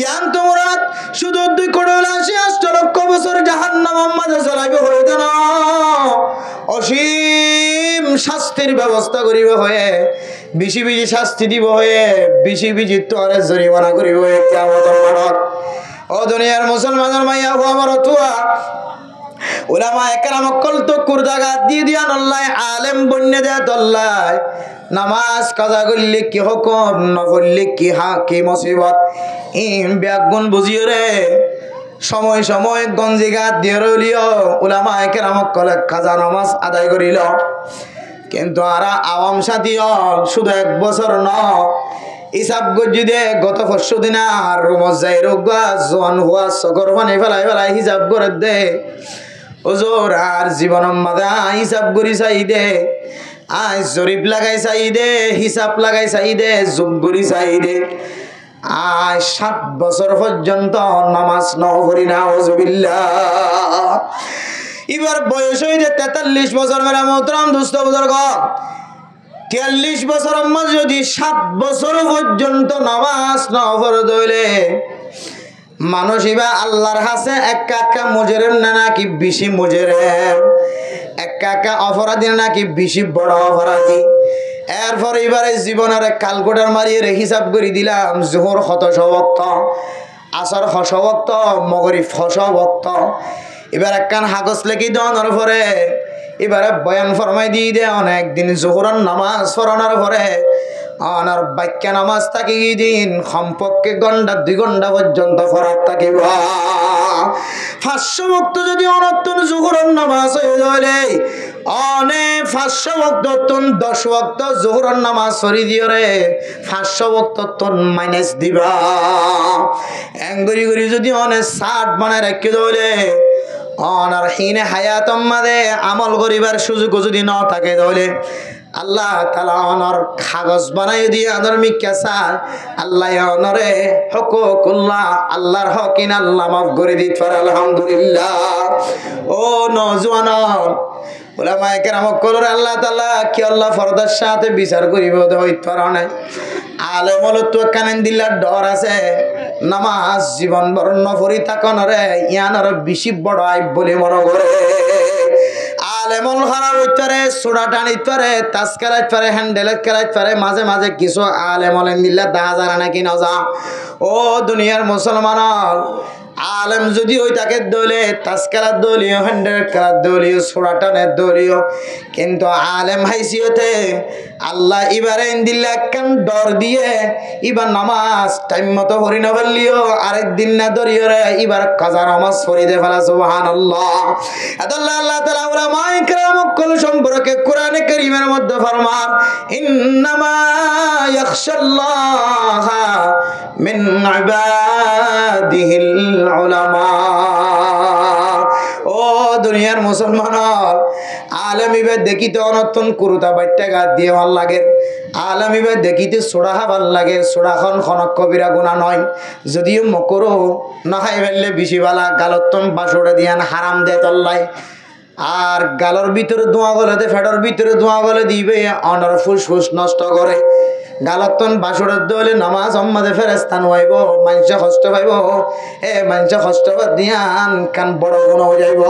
ইয়ান তোমরা শুধু 2 কোটি 88 লক্ষ বছর জাহান্নামের মাঝে জ্বলাইবে হইতো না অসীম শাস্তির ব্যবস্থা করিবে হয়ে বেশি বেশি শাস্তি দিব হয়ে বেশি বেশি তোরে জরিমানা করিব হয়ে কিয়ামতের মাঠত ও দুনিয়ার মুসলমানের মাইয়া হো আমার তুয়া উলামায়ে কেরাম কল তো কুরদাগা দিয়ে দিয়ান আল্লাহ আলেম বন্যে দেয় আল্লাহ নামাজ কাজা করলে কি হুকুম না করলে কি মুসিবত ইম ব্যাগুন বুঝিও রে সময় সময় গঞ্জিগাত দিয়ে রইলিও উলামায়ে কেরাম কল কাজা নামাজ আদায় করিল কিন্তু আরা আওয়াম সাথী শুধু 1 বছর ন হিসাব গজ্জি দে গত পরশু দিন আর রুমজ যাই রোগা জন হুয়া সকর ফানে ফেলাই হিসাব করে দে ওজোর আর জীবনের মাঝে হিসাব করি চাই দে আয় জরিপ লাগাই চাই দে হিসাব লাগাই চাই দে যোগ করি চাই দে আয় 7 বছর পর্যন্ত নামাজ নপড়ি না ওজুবিল্লাহ এবার বয়স হইতে 43 বছর মেরা মোহতরম দোস্ত বুজুর্গ 43 বছর আম্মা যদি 7 বছর পর্যন্ত নামাজ না পড়ে দইলে মানুষ ইবা আল্লাহর কাছে একা মুজরিম না নাকি বেশি মুজরিম একা অপরাধী নাকি বেশি বড় অপরাধী এরপর এবারে জীবনের কালকুটার মারিয়ে হিসাব করে দিলাম জোহর 700 ওয়াক্ত আসর 700 ওয়াক্ত মগরিব 700 ওয়াক্ত এবার একখান হাগজ লেখি দেওয়ানোর পরে এবারে বয়ান ফরমাই দিয়ে দে অনেকদিন জোহরের নামাজ পড়ানোর পরে অনার বাক্য নামাজ থাকি দিন সম্পর্কে ঘন্টা 2 ঘন্টা পর্যন্ত ফরাক থাকিব 500 ওয়াক্ত যদি অনর্থন জোহরের নামাজ হয়ে যাবে অনে 500 ওয়াক্ত 10 ওয়াক্ত জোহরের নামাজ সরি দিও রে 500 ওয়াক্ত তোর মাইনাস দিবা এঙ্গরি গরি যদি অনে 60 বানায় রাখি দলে অনার হিনে হায়াতম মাদে আমল করিবার সুযোগ যদি না থাকে তাহলে আল্লাহ তাআলা অনর কাগজ বানাই দিয়ে আদর মিক্কা চায় আল্লাহ অনরে হুকুকুল্লাহ আল্লাহর হকিন আল্লাহ মাফ করে দিত পারে আলহামদুলিল্লাহ ও নওজওয়ান উলামায়ে কেরাম কলর আল্লাহ তাআলা কি আল্লাহ ফরদার সাথে বিচার করিব হইত পারে না আলেম হলো তো কানেন দিল্লার ডর আছে নামাজ জীবন বর্ণ পরি তাকনরে ইয়ানর বেশি বড় আইব বলে মনে করে আলেমল খারাপ হইতে পারে সোডা টানিতে পারে তাস খেলাইতে পারে হ্যান্ডেল খেলাইতে পারে মাঝে মাঝে কিছু আলেমলেন দিল্লা দেখা যায় নাকি না যা ও দুনিয়ার মুসলমান আলেম যদি ওই তাকে দলে তাস খেলার দলীয় হ্যান্ডেল খেলার দলীয় সোডা টানের দলীয় কিন্তু আলেম হাইসিয়তে আল্লাহ এবারে দিল্লা কেন ডর দিয়ে এবার নামাজ টাইম মতো হরি না ফেললিও আরেকদিন না দরিও রে এবার কাজা নামাজ পড়ি দে ফেলা সুবহানাল্লাহ আল্লাহ আল্লাহ তাআলা উলামায়ে কেরাম কল সম্পর্কে কোরআনে কারীমের মধ্যে ফরমান ইন্নামা ইয়াখশাল্লাহ মিন ইবাদিহিল উলামা ও দুনিয়ার মুসলমান আলেম ইবে দেখিতে অনর্থন কুরুতা বাইটটা গাত দিয়ে ভাল লাগে আলেম ইবে দেখিতে সোড়া ভাল লাগে সোড়াখন খনক কবিরা গুণা নয় যদিও মকরো নহাই ফেললে বেশি বালা গালত্তন বাসুড়ে দিয়ান হারাম দে তল্লাই আর গালর ভিতরে ধোঁয়া গলে দে ফেডর ভিতরে ধোঁয়া গলে দিবে অনার ফুসফুস নষ্ট করে গালত্তন বাসুরের দলে নামাজ সম্মাদে ফেরেস্তান হইব মানুষে কষ্ট পাইব মানুষে কষ্ট দিয়ান কান বড় গুণ হয়ে যাইব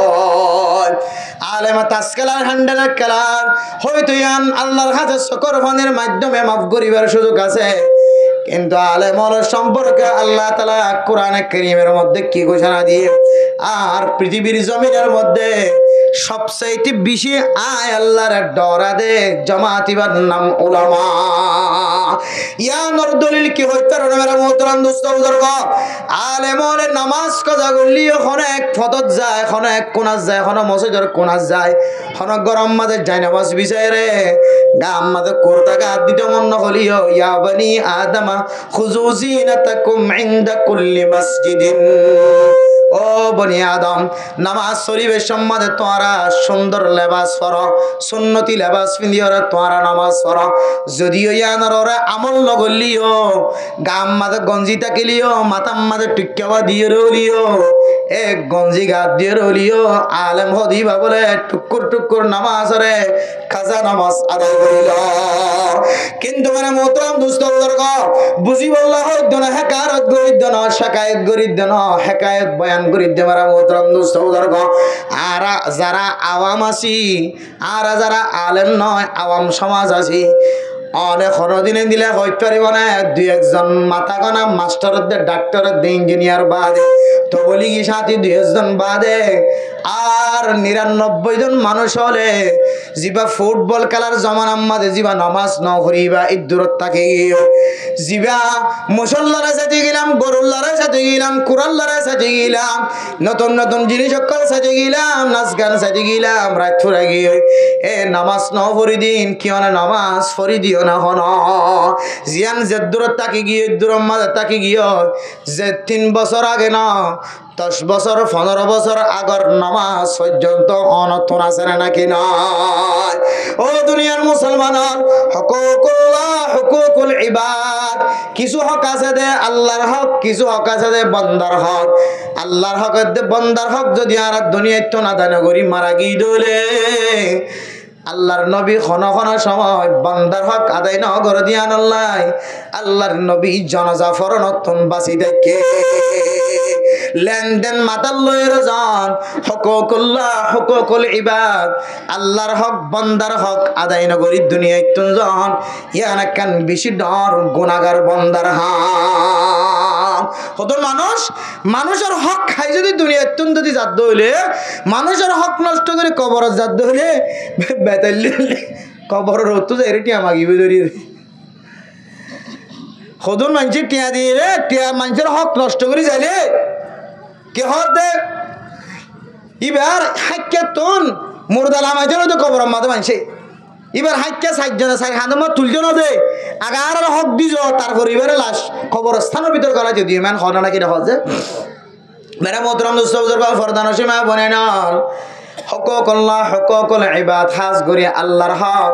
আলেমা তাস খেলার হ্যান্ডেলের খেলার হয়তো ইয়ান আল্লাহর কাছে শকর ফানের মাধ্যমে মাফ করিবার সুযোগ আছে কিন্তু আলেমর সম্পর্কে আল্লাহ তাআলা কোরআনে কারীমের মধ্যে কি ঘোষণা দিয়ে আর পৃথিবীর জমিনের মধ্যে সবচেয়ে বেশি আয় আল্লাহর ডরা দে জামাতিবার নাম উলামা ইয়ানোর দলিল কি হইতে পারে মেরা মোহতারাম দোস্ত বুজুর্গ আলেমরে নামাজ কাজা করলি ওখানে এক ফতত যায় ওখানে এক কোনাস যায় ওখানে মসজিদের কোনাস যায় ওখানে গরম মাঝে যায় নামাজ বিচারে রে গাম মাঝে কোরটা গাত দিতে মন হলিও ইয়া বানি আদমা খুযু জিনাতাকুম ইনদা কুল্লি মসজিদিন ও বনি আদম নামাজ শরীফের সম্মানে তোমরা সুন্দর লেবাস পরো সুন্নতি লেবাস পিন্দিওরা তোমরা নামাজ পড়ো যদিও ইয়ানোর ওরা আমল নগলিও গাম মাঝে গঞ্জি তাকিলিও মাথাম মাঝে টিক্কাবা দিয়ে রলিও এক গঞ্জি গাত দিয়ে রলিও আলেম হদিবা বলে টুকুর টুকুর নামাজ রে কাজা নামাজ আদায় করিল কিন্তু মানে মোহতারাম দোস্ত বুজুর্গ বুঝি বললা হইতো না হেকারত গরিদ্দ না শাকায়ত গরিদ্দ না হেকায়ত বয়ান গরিদ্দ মারা মোহতারাম দোস্ত বুজুর্গ আর যারা আওয়াম আছি আর যারা আলেম নয় আওয়াম সমাজ আছি অনেক দিনে দিলে হইতে পারিব না 2-1 জন মাথা কানা মাস্টারের দে ডাক্তারের দে ইঞ্জিনিয়ার বাদে তো বলি কি সাথী 2 জন বাদে আর 99 জন মানুষ হলে জিবা ফুটবল খেলার জমানার মাঝে জিবা নামাজ ন করিবা এই দূরত থাকে জিবা মুসল্লার সাথে গেলাম গরুল্লার সাথে গেলাম কুরাল্লার সাথে গেলাম নতুন নতুন জিনিস সকল সাথে গেলাম নাচ গান সাথে গেলাম রাত ফুরে গিয়ে নামাজ ন পড়ি দিন কিয় না নামাজ পড়ি দিও না হন জিয়ান যে দূরত তাকে গিয়ে দূরের মাঝে তাকে গিয়ে যে 3 বছর আগে না 10 বছর 15 বছর আগর নামাজ পর্যন্ত অনর্থন আছে নাকি নয় ও দুনিয়ার মুসলমান হুকুকুল্লাহ হুকুকুল ইবাদ কিছু হক আছে দে আল্লাহর হক কিছু হক আছে দে বান্দার হক আল্লাহর হক দে বান্দার হক যদি আর দুনিয়ায় তো না দান করি মারা গিয়ে দলে আল্লাহর নবী খন সময় বান্দার হক আদায় না করে দিয়ান আল্লাহর নবী জানাজা ফরনতন বাঁচি দেখে লেনদেন মাতাল লয়ের যান হুকুকুল্লাহ হুকুকুল ইবাদ আল্লাহর হক বান্দার হক আদায় না করি দুনিয়ায় তুন যান ইয়ানা কান বেশি ডর গুনাহগার বান্দার হাত হতো মানুষের হক খাই যদি দুনিয়ায় তুন যদি জাত হইলে মানুষের হক নষ্ট করে কবরত জাত হইলে বেতাইলে কবরের হতো যে এরিটি আমাকে ধরি সদুন মানুষের টিয়া দিয়ে রে টিয়া মানুষের হক নষ্ট করে যাইলে কে হক দে এবার হাইকে তুন মুর্দা লামাইতে তো কবর মাঝে মানুষে এবার হাইকে সাইজনে সাই হাতে তুলতে না দে আগার হক দিজ তারপর এবারে লাশ কবরস্থানের ভিতর করা যদি ইমান হনা নাকি দেখা যায় মেরা মোহতরম দোস্ত বুজুর্গ ফরদান সীমা বনে নল হকুকুল্লাহ হকুকুল ইবাদ খাস করি আল্লাহর হক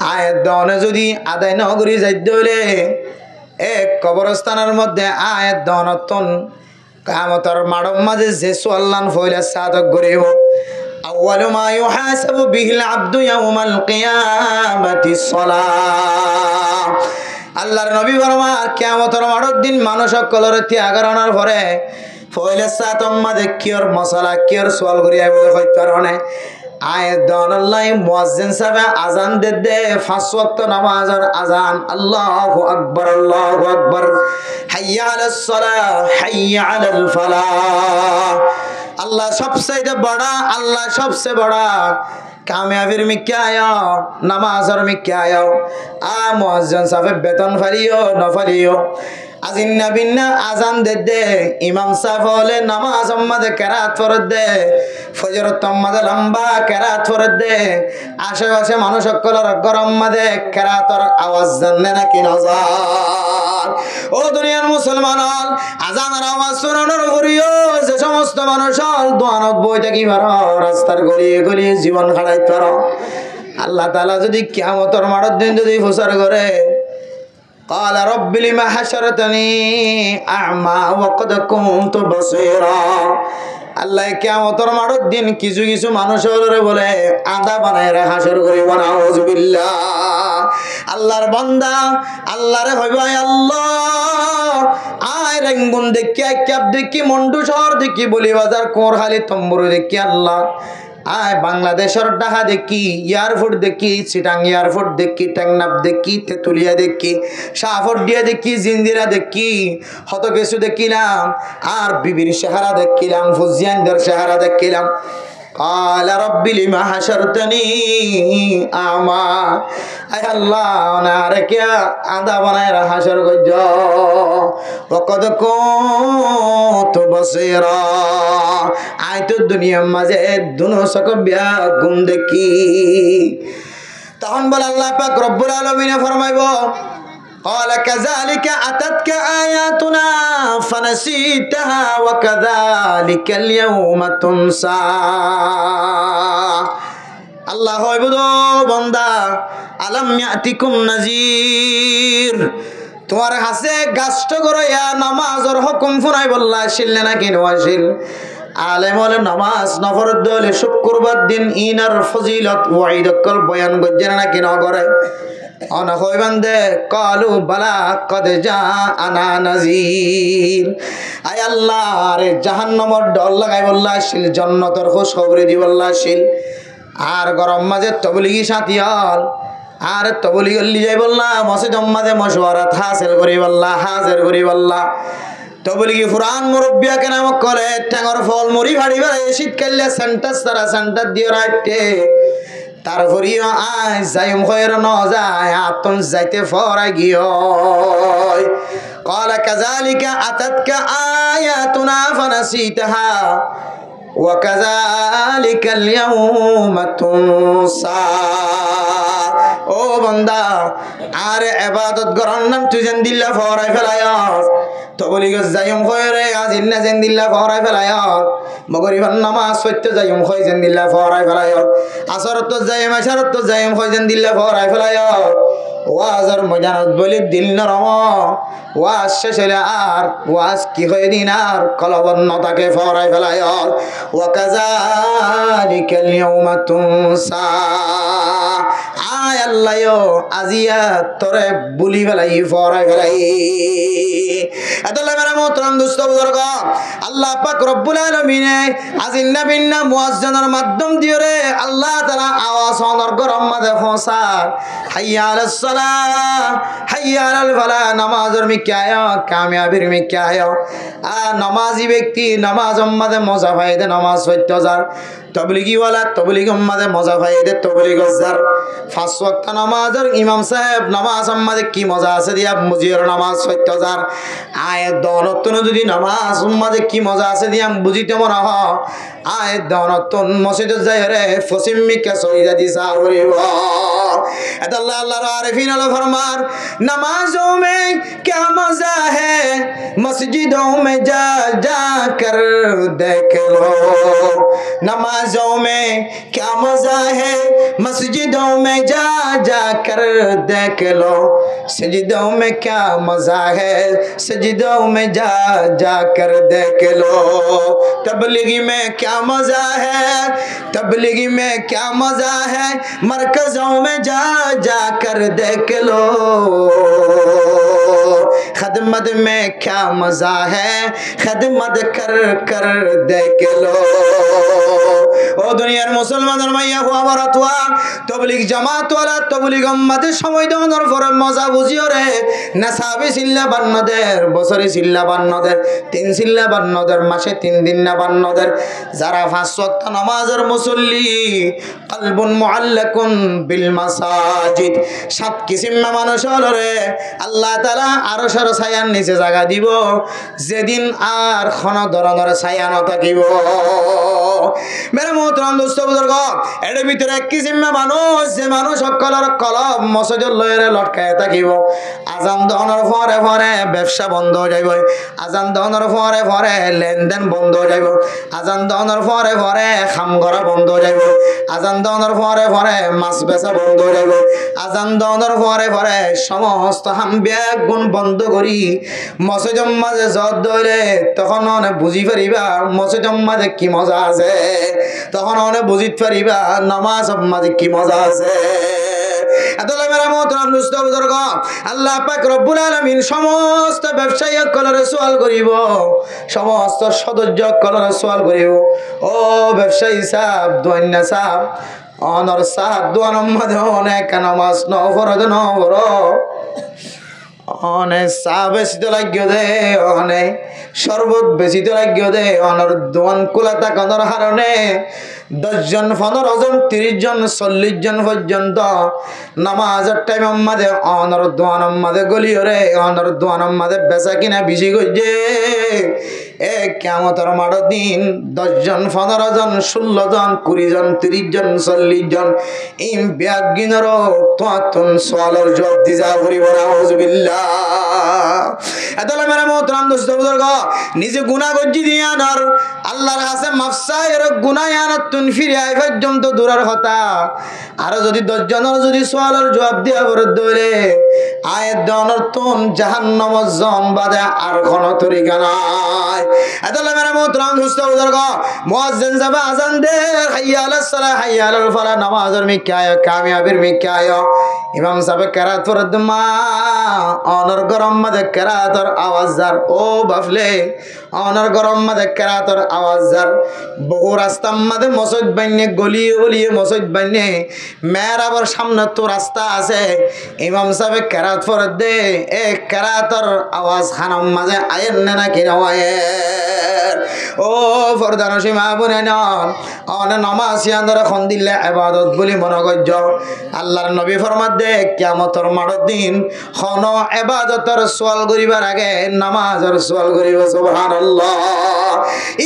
আয়াত দনে যদি আদায় ন করি যাইতে হইলে এক কবরস্থানের মধ্যে আয়াত দনতন কিয়ামতের মাঠের মাঝে যে সোয়াল্লান ফইলা সাদক করিব আউয়ালু মা ইউহাসাবু বিহিল আবদু ইয়াউমাল কিয়ামাতিস সালাহ আল্লাহর নবী ফরমা কিয়ামতের মাঠের দিন মানুষ সকলের ত্যাগ করার পরে ফইলে সাতম মাঝে কিয়র মশলা কিয়র সোয়াল করিয়া হইতে পারে আয়াত দনাল্লাই মুয়াজ্জিন সাহেব আজান দে পাঁচ ওয়াক্ত নামাজের আজান আল্লাহু আকবার হাইয়া আলাস সালাহ হাইয়া আলাল ফালাহ আল্লাহ सबसे बड़ा अल्लाह सबसे बड़ा कामयाबीर में क्या आया नमाजर में क्या आया आ मुअज्जिन साहब बेतन फलियो न फलियो আজিন্না বিন্না আজান দে ইমাম সাহেব হলে নামাজ আম্মাদে কেরাত ফরদ দে ফজরত আম্মাদে লম্বা কেরাত ফরদ দে আশেপাশে মানুষ সকলের গরম মাদে কেরাতর আওয়াজ জানলে নাকি নজার ও দুনিয়ার মুসলমান আজানের আওয়াজ শোনানোর করিও যে সমস্ত মানুষ দোয়ানত বই থাকি পারো রাস্তার গলিয়ে গলিয়ে জীবন খাড়াইতে পারো আল্লাহ তাআলা যদি কিয়ামতের মাঠের দিন যদি প্রচার করে قال رب لما حشرتني أعمى وقد كنت بصيرا আল্লাহ কিয়ামতের মাঠের দিন কিছু কিছু মানুষের বলে আদা বানায় রে হাসর করি নাউজুবিল্লাহ আল্লাহর বান্দা আল্লাহরে হইবাই আল্লাহ আয় রঙ্গুন দেখি ক্যাপ দেখি মন্ডু শহর দেখি বলি বাজার কোরহালি তম্বুর দেখি আল্লাহ আয় বাংলাদেশের ঢাকা দেখি এয়ারপোর্ট দেখি চিটাং এয়ারপোর্ট দেখি টেকনাফ দেখি তেতুলিয়া দেখি শাহফরদিয়া দেখি জিন্দিরা দেখি হত কিছু দেখিলাম আর বিবির চেহারা দেখিলাম ফুজিয়ানদের চেহারা দেখিলাম قال رب لما حشرتني أعمى أي الله نارك يا عذا بناير حشر گجو وقد كنت بصيرا آيت الدنيا مزه دونو সকবিয়া গুম দেখি তখন বল আল্লাহ পাক রব্বুল আলামিন ফরমাইবো قال كذلك أتتك آياتنا فنسيتها وكذلك اليوم تنسى الله হইবো বান্দা আলাম ইয়াতিকুম নাজির তোমার হাসে গাষ্ট গরয়া নামাজের হুকুম ফুরাই বল্লা শিললে নাকি নওয়াশিল আলেম হলে নামাজ নফরত দলে শুক্রবার দিন ইনার ফজিলত ওয়াইদকল বয়ান গজ্জেনা নাকি ন করে অনা হইবান্দে কালু বালা কদ জাআনা নাজির আয় আল্লাহ রে জাহান্নামের ডর লাগাই বল্লা শিল জান্নাতের খুশখবরি দি বল্লা শিল আর গরম মাঝে তবলিগি সাথিয়াল আর তবলিগি লি যাই বল্লা মসজিদ মাঝে মশওয়ারাত হাসিল করি বল্লা হাজির করি বল্লা তবলিগি ফুরান মুরব্বিয়া কেন করে ট্যাঙ্গর ফল মুড়ি ভাড়ি ভাড়ি শীতকালে সেন্টার সারা সেন্টার দিয়ে রাখতে তারপরেও আয় যাইম খয়ের ন যায় আতন যাইতে ফরাই গিয় قال كذلك أتتك آياتنا فنسيتها وكذلك اليوم تنسى ও বান্দা আর ইবাদত করার নাম তুই যেন দিল্লা ফরাই ফেলায়াস তবলিগ যাইম খয়রে আজ ইন্না যেন দিল্লা ফরাই ফেলায়াস মগরিবার নামাজ সত্য যাইম খয় যেন দিল্লা ফরাই ফেলায়াস আসরত যাইম আসরত যাইম খয় যেন দিল্লা ফরাই ফেলায়াস ওয়াজর মজানত বলি দিল নরম ওয়াজ শেষ হলে আর ওয়াজ কি হয়ে দিন আর কলবন্নতাকে ফরাই ফেলায়াস ওয়াকাযালিকাল ইয়াউমা তুনসা আয় আল্লাহ আজিয়া তোরে বুলি ফেলাই ফরাই ফেলাই এতলে মেরা মোহতরম দোস্ত বুজুর্গ আল্লাহ পাক রব্বুল আলামিন আজিন্না বিন্না মুয়াজ্জিনের মাধ্যম দিয়ে রে আল্লাহ তাআলা আওয়াজ অনর গরম মাঝে পৌঁছার হাইয়া আলাস সালাহ, হাইয়া আলাল ফালাহ, নামাজের মিকে আয়ো, কামিয়াবির মিকে আয়ো। আর নামাজি ব্যক্তি নামাজ উম্মাদে মজা পাইদে নামাজ পড়তে যার, তবলিগিওয়ালা তবলিগ উম্মাদে মজা পাইদে তবলিগ যার। 5 ওয়াক্ত নামাজের ইমাম সাহেব নামাজ উম্মাদে কি মজা আছে দিয়া মুজির নামাজ পড়তে যার। আয়ের দনতন যদি নামাজ উম্মাদে কি মজা আছে দিয়া বুঝিতে মনে হ, আয়ের দনতন মসজিদে যাই রে ফসিম মিকে সইদা দিসা করিব। এত আল্লাহ আল্লাহর আরিফিন আলো ফরমার, नमाजों में क्या मजा है मस्जिदों में जा जा कर देख लो, नमाजों में क्या मजा है मस्जिदों में जा जा कर देख लो, सजदों में क्या मजा है सजदों में जा जा कर देख लो, तबलीगी में क्या मजा है तबलीगी में क्या मजा है मरकजों में जा जा कर देख लो, खदमत में क्या मजा है खदमत कर कर देख लो। ও দুনিয়ার মুসলমানের মাইয়া হওয়া বরাতুয়া তবলিগ জামাত ওয়ালা তবলিগ উম্মতের সময় দেওয়ার পরে মজা বুঝিও রে। নাসাবে সিল্লা বান্নদের, বছরে সিল্লা বান্নদের, 3 সিল্লা বান্নদের, মাসে 3 দিন না বান্নদের, যারা 5 ওয়াক্ত নামাজের মুসল্লি, কলবুন মুআল্লাকুন বিল মাসাজিদ, 7 কিসিমে মানুষ হলো রে আল্লাহ তাআলা আরশের ছায়ার নিচে জায়গা দিব, যেদিন আর কোনো ধরনের ছায়া না থাকিব। মেরে মোহতরম দোস্ত বুজুর্গ, এর ভিতরে 1 কিসিমে মানুষ, যে মানুষ সকলের কলব মসজিদের লয়ের লটকায় থাকিব। আজান দেওয়ার পরে পরে ব্যবসা বন্ধ হয়ে যাইব, আজান দেওয়ার পরে পরে লেনদেন বন্ধ হয়ে যাইব, আজান দেওয়ার পরে পরে খাম করা বন্ধ হয়ে যাইব, আজান দেওয়ার পরে পরে মাছ বেচা বন্ধ হয়ে যাইব, আজান দেওয়ার পরে পরে সমস্ত হাম ব্যাগ গুণ বন্ধ করি মসজিদের মাঝে জট ধরে, তখন অনেক বুঝি পারিবা মসজিদের মাঝে কি মজা আছে, তখন অনেক বুঝিতে পারিবা নামাজ মাঝে কি মজা আছে। আল্লাহ পাক রব্বুল আলামিন সমস্ত ব্যবসায়ী কলরে সওয়াল করিব, সমস্ত সদস্য কলরে সওয়াল করিব, ও ব্যবসায়ী সাহেব দোয়ান্না সাহেব অনর সাহেব দোয়ানোর মধ্যে অনেক নামাজ নফরদ নফর অনেক চা বেশিতে লাগিও দে, অনেক শরবত বেশিতে লাগিও দে, অনর দোয়ান খোলা থাকানোর কারণে 10 জন 15 জন 30 জন 40 জন পর্যন্ত নামাজের টাইম মাঝে অনর দোয়ান মাঝে গলিও রে, অনর দোয়ান মাঝে বেচা কিনা বেশি গইছে। এ কিয়ামতের মাঠের দিন 10 জন 15 জন 16 জন 20 জন 30 জন 40 জন এই ব্যাগিনরও তোয়াতুন সওয়ালের জবাব দিজা করিব না। আউযুবিল্লাহ। এতলা মেরা মোহতরম দোস্ত বুজুর্গ, নিজে গুনাহ গজ্জি দিয়া ধর আল্লাহর কাছে মাফসায়ের গুনাহ আনাতুন ফিরে আই পর্যন্ত দূরের কথা, আর যদি 10 জনের যদি সওয়ালের জবাব দিয়া করে দরে আয়ের দনের তুন জাহান্নামের জন বাদে আর কোন তরিকা নাই। এতলা মেরা মোহতরম দোস্ত বুজুর্গ, মুয়াজ্জিন যাবে আজান দে, হাইয়া আলাস সালাহ হাইয়া আলাল ফালাহ, নামাজের মিকে আয় কামিয়াবির মিকে আয়। ইমাম সাহেব কেরাত পড়দ মা অনর গরম মাঝে কেরাতর আওয়াজ যার, ও বাফলে অনর গরম মাঝে কেরাতর আওয়াজ যার, বহু রাস্তা মাঝে মসজিদ বানিয়ে গলিয়ে গলিয়ে মসজিদ বানিয়ে মেয়ের আবার সামনে তো রাস্তা আছে, ইমাম সাহেব কেরাত পড়দ দে, এ কেরাতর আওয়াজ খানাম মাঝে আয়ের না কি নয়। ও ফরদান সীমা বুনে নন অনে নামাজ ইয়ান্দর খন দিলে ইবাদত বলি মনে করজ। আল্লাহর নবী ফরমাত দে কিয়ামতের মাঠের দিন খন ইবাদতের সওয়াল করিবার আগে নামাজের সওয়াল করিব। সুবহানাল্লাহ।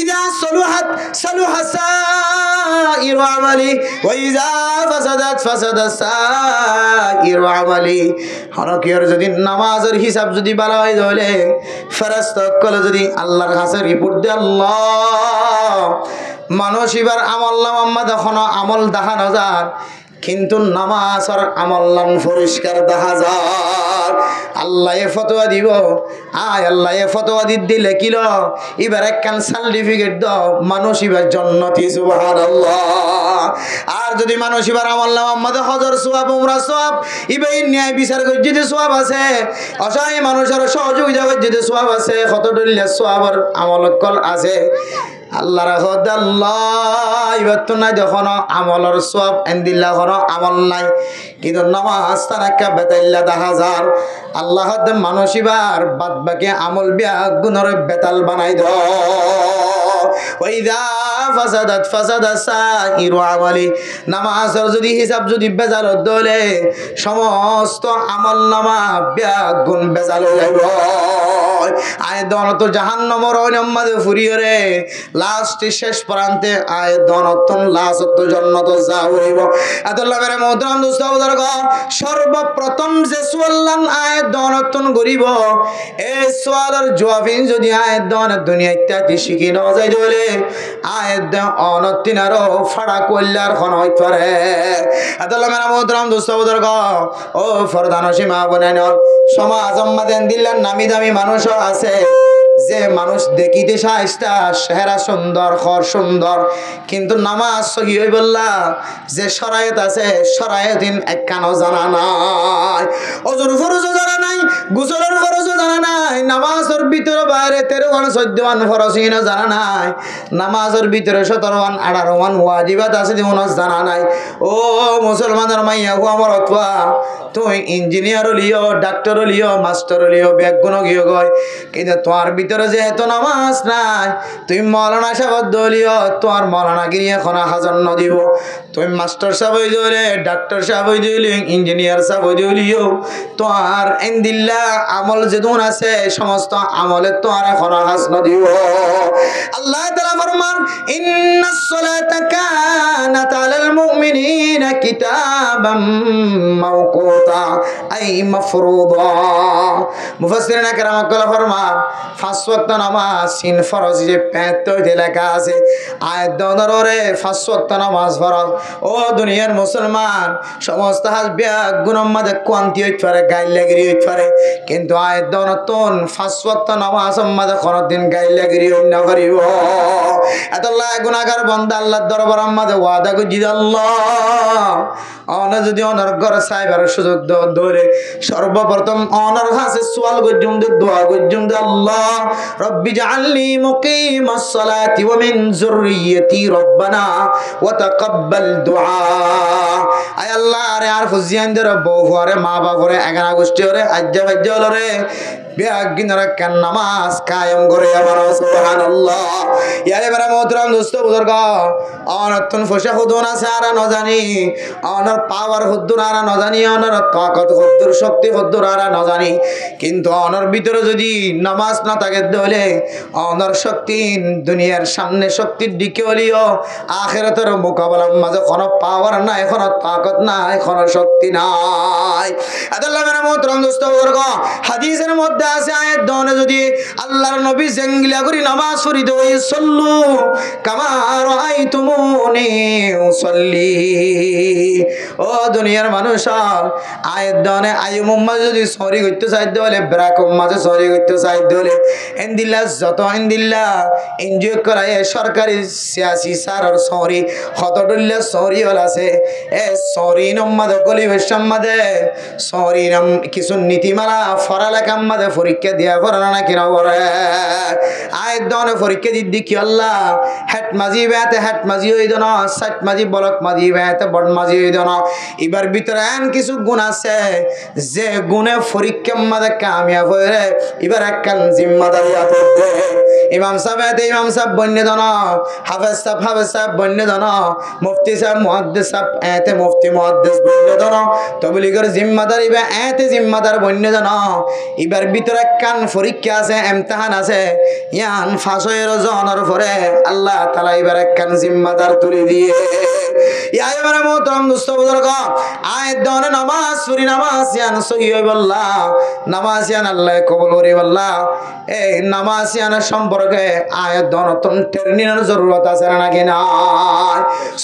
ইযা সলুহাত সলুহা সাইরু আমালি ওয়া ইযা ফাসাদাত ফাসাদা সাইরু আমালি। হরকিয়র যদি নামাজের হিসাব যদি ভালো হয় তাহলে ফেরেশতা কল যদি আল্লাহর কাছে রিপোর্ট দে, আল্লাহ মানুষ এবার আমল নামা দেখো আমল দেখা নজার, কিন্তু নামাজের আমল নাম পরিষ্কার দেখা যায়। আল্লাহ ফতোয়া দিব, আয় আল্লাহ ফতোয়া দিলে কিল এবার একখান সার্টিফিকেট দাও মানুষ এবার জান্নাতি। সুবহানাল্লাহ। আর যদি মানুষ এবার আমল নামা মধ্যে হজর সওয়াব উমরা সওয়াব এবার ন্যায় বিচার করে যদি সওয়াব আছে, অসহায় মানুষের সহযোগিতা করে যদি সওয়াব আছে, কত দলিল সওয়াবের আমল কল আছে। আল্লাহ রাখদ আল্লাহ এবার তো নাই যখন আমলর সব এন্দিল্লা হনো আমল নাই কিন্তু নামাজ তারাক্কা বেতাইল্লা 10,000 আল্লাহ মানুষ এবার বাদ বাকি আমল বিয়া গুণর বেতাল বানাই দ ওইদা ফাসাদাত ফাসাদা সাইরু আমালি নামাজের যদি হিসাব যদি বেজাল দলে সমস্ত আমল নামা বিয়া গুণ বেজাল হয়ে যাইব আয় দনত জাহান্নামর ওইনাম্মাদে ফুরিয়রে লাস্ট শেষ প্রান্তে আয় দনতন লাস্ট জান্নাত যা হইব আল্লাহ মেরে মোহতরম দোস্ত বুজুর্গ সর্বপ্রথম যে সুয়াল্লান আয় দনতন গরিব এই সুয়ালের জবাবিন যদি আয় দন দুনিয়া ইত্যাদি শিখি ন যাই দলে আয় দন অনতিনারো ফাড়া কল্যার খন হইতে পারে আল্লাহ মেরে মোহতরম দোস্ত বুজুর্গ ও ফরদান সীমা বনেন সমাজ আমাদের দিল্লার নামি দামি মানুষ আছে যে মানুষ দেখিতে সাইস্তা চেহারা সুন্দর ঘর সুন্দর কিন্তু নামাজ সহি হই বললা যে শরায়ত আছে শরায়তিন একখানো জানা নাই ওজুর ফরজ জানা নাই গোসলের ফরজ জানা নাই নামাজের ভিতরে বাইরে 13 14 ফরজ জানা নাই নামাজের ভিতরে 17 18 ওয়াজিবাত আছে যেমন জানা নাই ও মুসলমানের মাইয়া গো আমার অথবা তুই ইঞ্জিনিয়ার লিও ডাক্তার লিও মাস্টার লিও বেগুন গিয়ে গয় কিন্তু তোমার ভিতরে যেহেতু নামাজ নাই তুই মৌলানা সাহেব দলিও তোমার মৌলানা গিরি এখন হাজার ন দিব তুই মাস্টার সাহেব দিলে ডাক্তার সাহেব দিলি ইঞ্জিনিয়ার সাহেব দিলিও তোমার ইনদিল্লা আমল যেদুন আছে সমস্ত আমলে তোমার এখন হাজ ন দিব আল্লাহ তাআলা ফরমান ইন্নাস সালাতা কানাত আলাল মুমিনিনা কিতাবাম মাওকুতা আই মাফরুদা মুফাসসিরিন کرام কলা ফরমান 5 ওয়াক্ত নামাজ সিন ফরজ যে 75 লেখা আছে আয়াত দনরে 5 ওয়াক্ত নামাজ ফরজ ও দুনিয়ার মুসলমান সমস্ত হাসবিয়া গুনাহ মাঝে কোয়ান্তি হইতে পারে গাইল লাগি হইতে পারে কিন্তু আয়াত দনতন 5 ওয়াক্ত নামাজ মাঝে কোনদিন গাইল লাগি না করিব আল্লাহ গুনাহগার বান্দা আল্লাহর দরবার মাঝে ওয়াদা করি আল্লাহ অনা যদি অনার ঘর সাইবার সুযোগ ধরে সর্বপ্রথম অনার কাছে সওয়াল গজুম দে দোয়া গজুম দে আল্লাহ রব্বি জাআলনি মুকিমাস সালাতি ওয়া মিন যুররিয়্যতি রব্বানা ওয়া তাকাব্বাল দুআ আয় আল্লাহ আরে আর ফুজিয়ানদের বউ আরে মা বাপরে এগানা গোষ্ঠী ওরে আজ্জা বাজ্জা রে বেআগিনারা কান নামাজ কায়েম করে আমার সুবহানাল্লাহ ইয়ারে বড় মোহতরম দোস্ত বুজুর্গ অনতন ফসা হুদুন আছে আর ন জানি অনর পাওয়ার হুদুর আর ন জানি অনর তাকত হুদুর শক্তি হুদুর আর ন জানি কিন্তু অনর ভিতরে যদি নামাজ না থাকে দলে অনর শক্তি দুনিয়ার সামনে শক্তির দিকে হলিও আখিরাতের মোকাবেলার মাঝে কোনো পাওয়ার নাই কোনো তাকত নাই কোনো শক্তি নাই আল্লাহ বড় মোহতরম দোস্ত বুজুর্গ হাদিসের মধ্যে আছে আয়াত দনে যদি আল্লাহর নবী জেঙ্গিলা করি নামাজ পড়ি দই সল্লু কামা রাআইতুমুনি উসাল্লি ও দুনিয়ার মানুষ আয়াত দনে আইয়ুম মাঝে যদি সরি করতে চাই দলে ব্রাকম মাঝে সরি করতে চাই দলে ইনদিল্লাহ যত ইনদিল্লাহ এনজয় করায় সরকারি সিয়াসি সারর সরি হতডুল্লা সরি হল আছে এ সরি নম্মাদে কলিবেশম মাঝে সরি নাম কিছু নীতিমালা ফরালেখাম মাঝে পরীক্ষা দিয়া পড়ানো না কিনা পড়ে আয় দনে পরীক্ষা দিদি কি আল্লাহ হেট মাঝি বেতে হেট মাঝি হই দন সাত মাঝি বলক মাঝি বেতে বড় মাঝি হই দন এবার ভিতরে এন কিছু গুণ আছে যে গুণে পরীক্ষা মাঝে কামিয়াব হয়ে এবার একখান জিম্মাদারি হাতে দে ইমাম সাহেব বন্য দন হাফেজ সাহেব বন্য দন মুফতি সাহেব মুহাদ্দিস সাহেব এতে মুফতি মুহাদ্দিস বন্য দন তবলিগের জিম্মাদারি বে এতে জিম্মাদার বন্য দন এবার ভিতরে কান পরীক্ষা আছে ইমতিহান আছে ইয়ান ফাঁসের জনের পরে আল্লাহ তাআলা এবার কান জিম্মাদার তুলে দিয়ে ইয়া এবারে মোহতরম দোস্ত বুজুর্গ আয়াত দনে নামাজ পড়ি নামাজ ইয়ান সহি হই বল্লা নামাজ ইয়ান আল্লাহ কবুল করি বল্লা এই নামাজ ইয়ান সম্পর্কে আয়াত দনতন ট্রেনিংয়ের জরুরত আছে নাকি না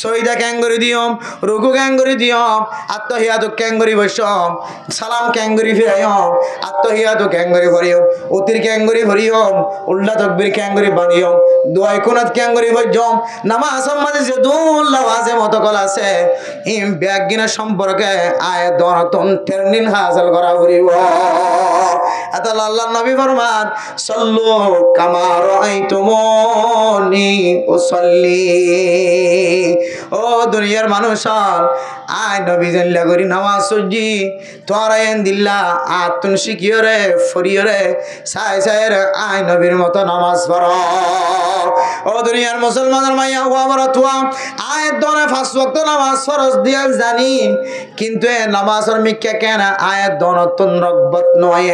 সহিদা ক্যাঙ্গরি দিয়ম রুকু ক্যাঙ্গরি দিয়ম আত্মহিয়াত ক্যাঙ্গরি বসম সালাম ক্যাঙ্গরি ফিরাইম আত্মহিয়াত ক্যাঙ্গরি ভরিয়ম উতির ক্যাঙ্গরি ভরিয়ম উল্লা তাকবীর ক্যাঙ্গরি বানিয়ম দোয়া কুনাত ক্যাঙ্গরি বজম নামাজ মাঝে যে দুল্লা ওয়াজে মত কল আছে ইম ব্যাগিনা সম্পর্কে আয়াত দনতন ট্রেনিং হাসিল করা হইব এত আল্লাহ নবী ফরমান সল্লু কামা রাআইতুমুনি উসাল্লি। ও দুনিয়ার মানুষ আয় নবী জানলা করি নামাজ সজি তোরা এন দিল্লা আতুন শিখিয়রে ফরিয়রে সাই সাইরে আয় নবীর মতো নামাজ পড়ো। ও দুনিয়ার মুসলমানের মাইয়া ও আমার তুয়া আয় দনে 5 ওয়াক্ত নামাজ ফরজ দিয়া জানি কিন্তু এ নামাজের মিক্কা কেন আয়াত দনতুন রগবত নয়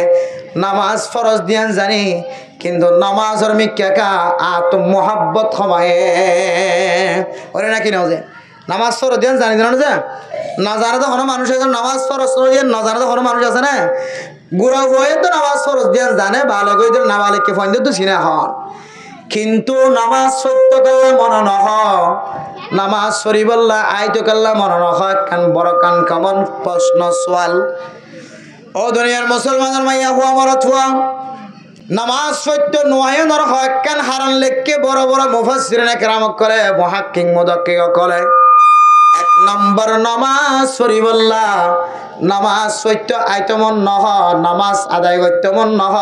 নামাজ ফরজ দিয়া জানি কিন্তু নামাজের মিক্কা কা আত মোহাব্বত হমায় ওরে নাকি নাও যে নামাজ ফরজ দিয়া জানি না যে না জানা তো কোনো মানুষ আছে নামাজ ফরজ দিয়ে না জানা তো কোনো মানুষ আছে না গুড়া হয়ে তো নামাজ ফরজ দিয়া জানে ভালো করে না বালিককে ফোন দিয়ে তো চিনে হন কিন্তু নামাজ সত্য করলে মনে নহ নামাজ শরীফল্লা আইতো করলে মনে নহ কান বড় কান কেমন প্রশ্ন সোয়াল। ও দুনিয়ার মুসলমানের মাইয়া হুয়া মর থুয়া নামাজ সত্য নয়নর হয় কান হারান লেখকে বড় বড় মুফাসসিরিনে কেরাম করে মুহাক্কিক মুদাক্কিক করে 1 নম্বর নামাজ শরীফল্লা নামাজ সত্য আইতো মন নহ নামাজ আদায় করতে মন নহ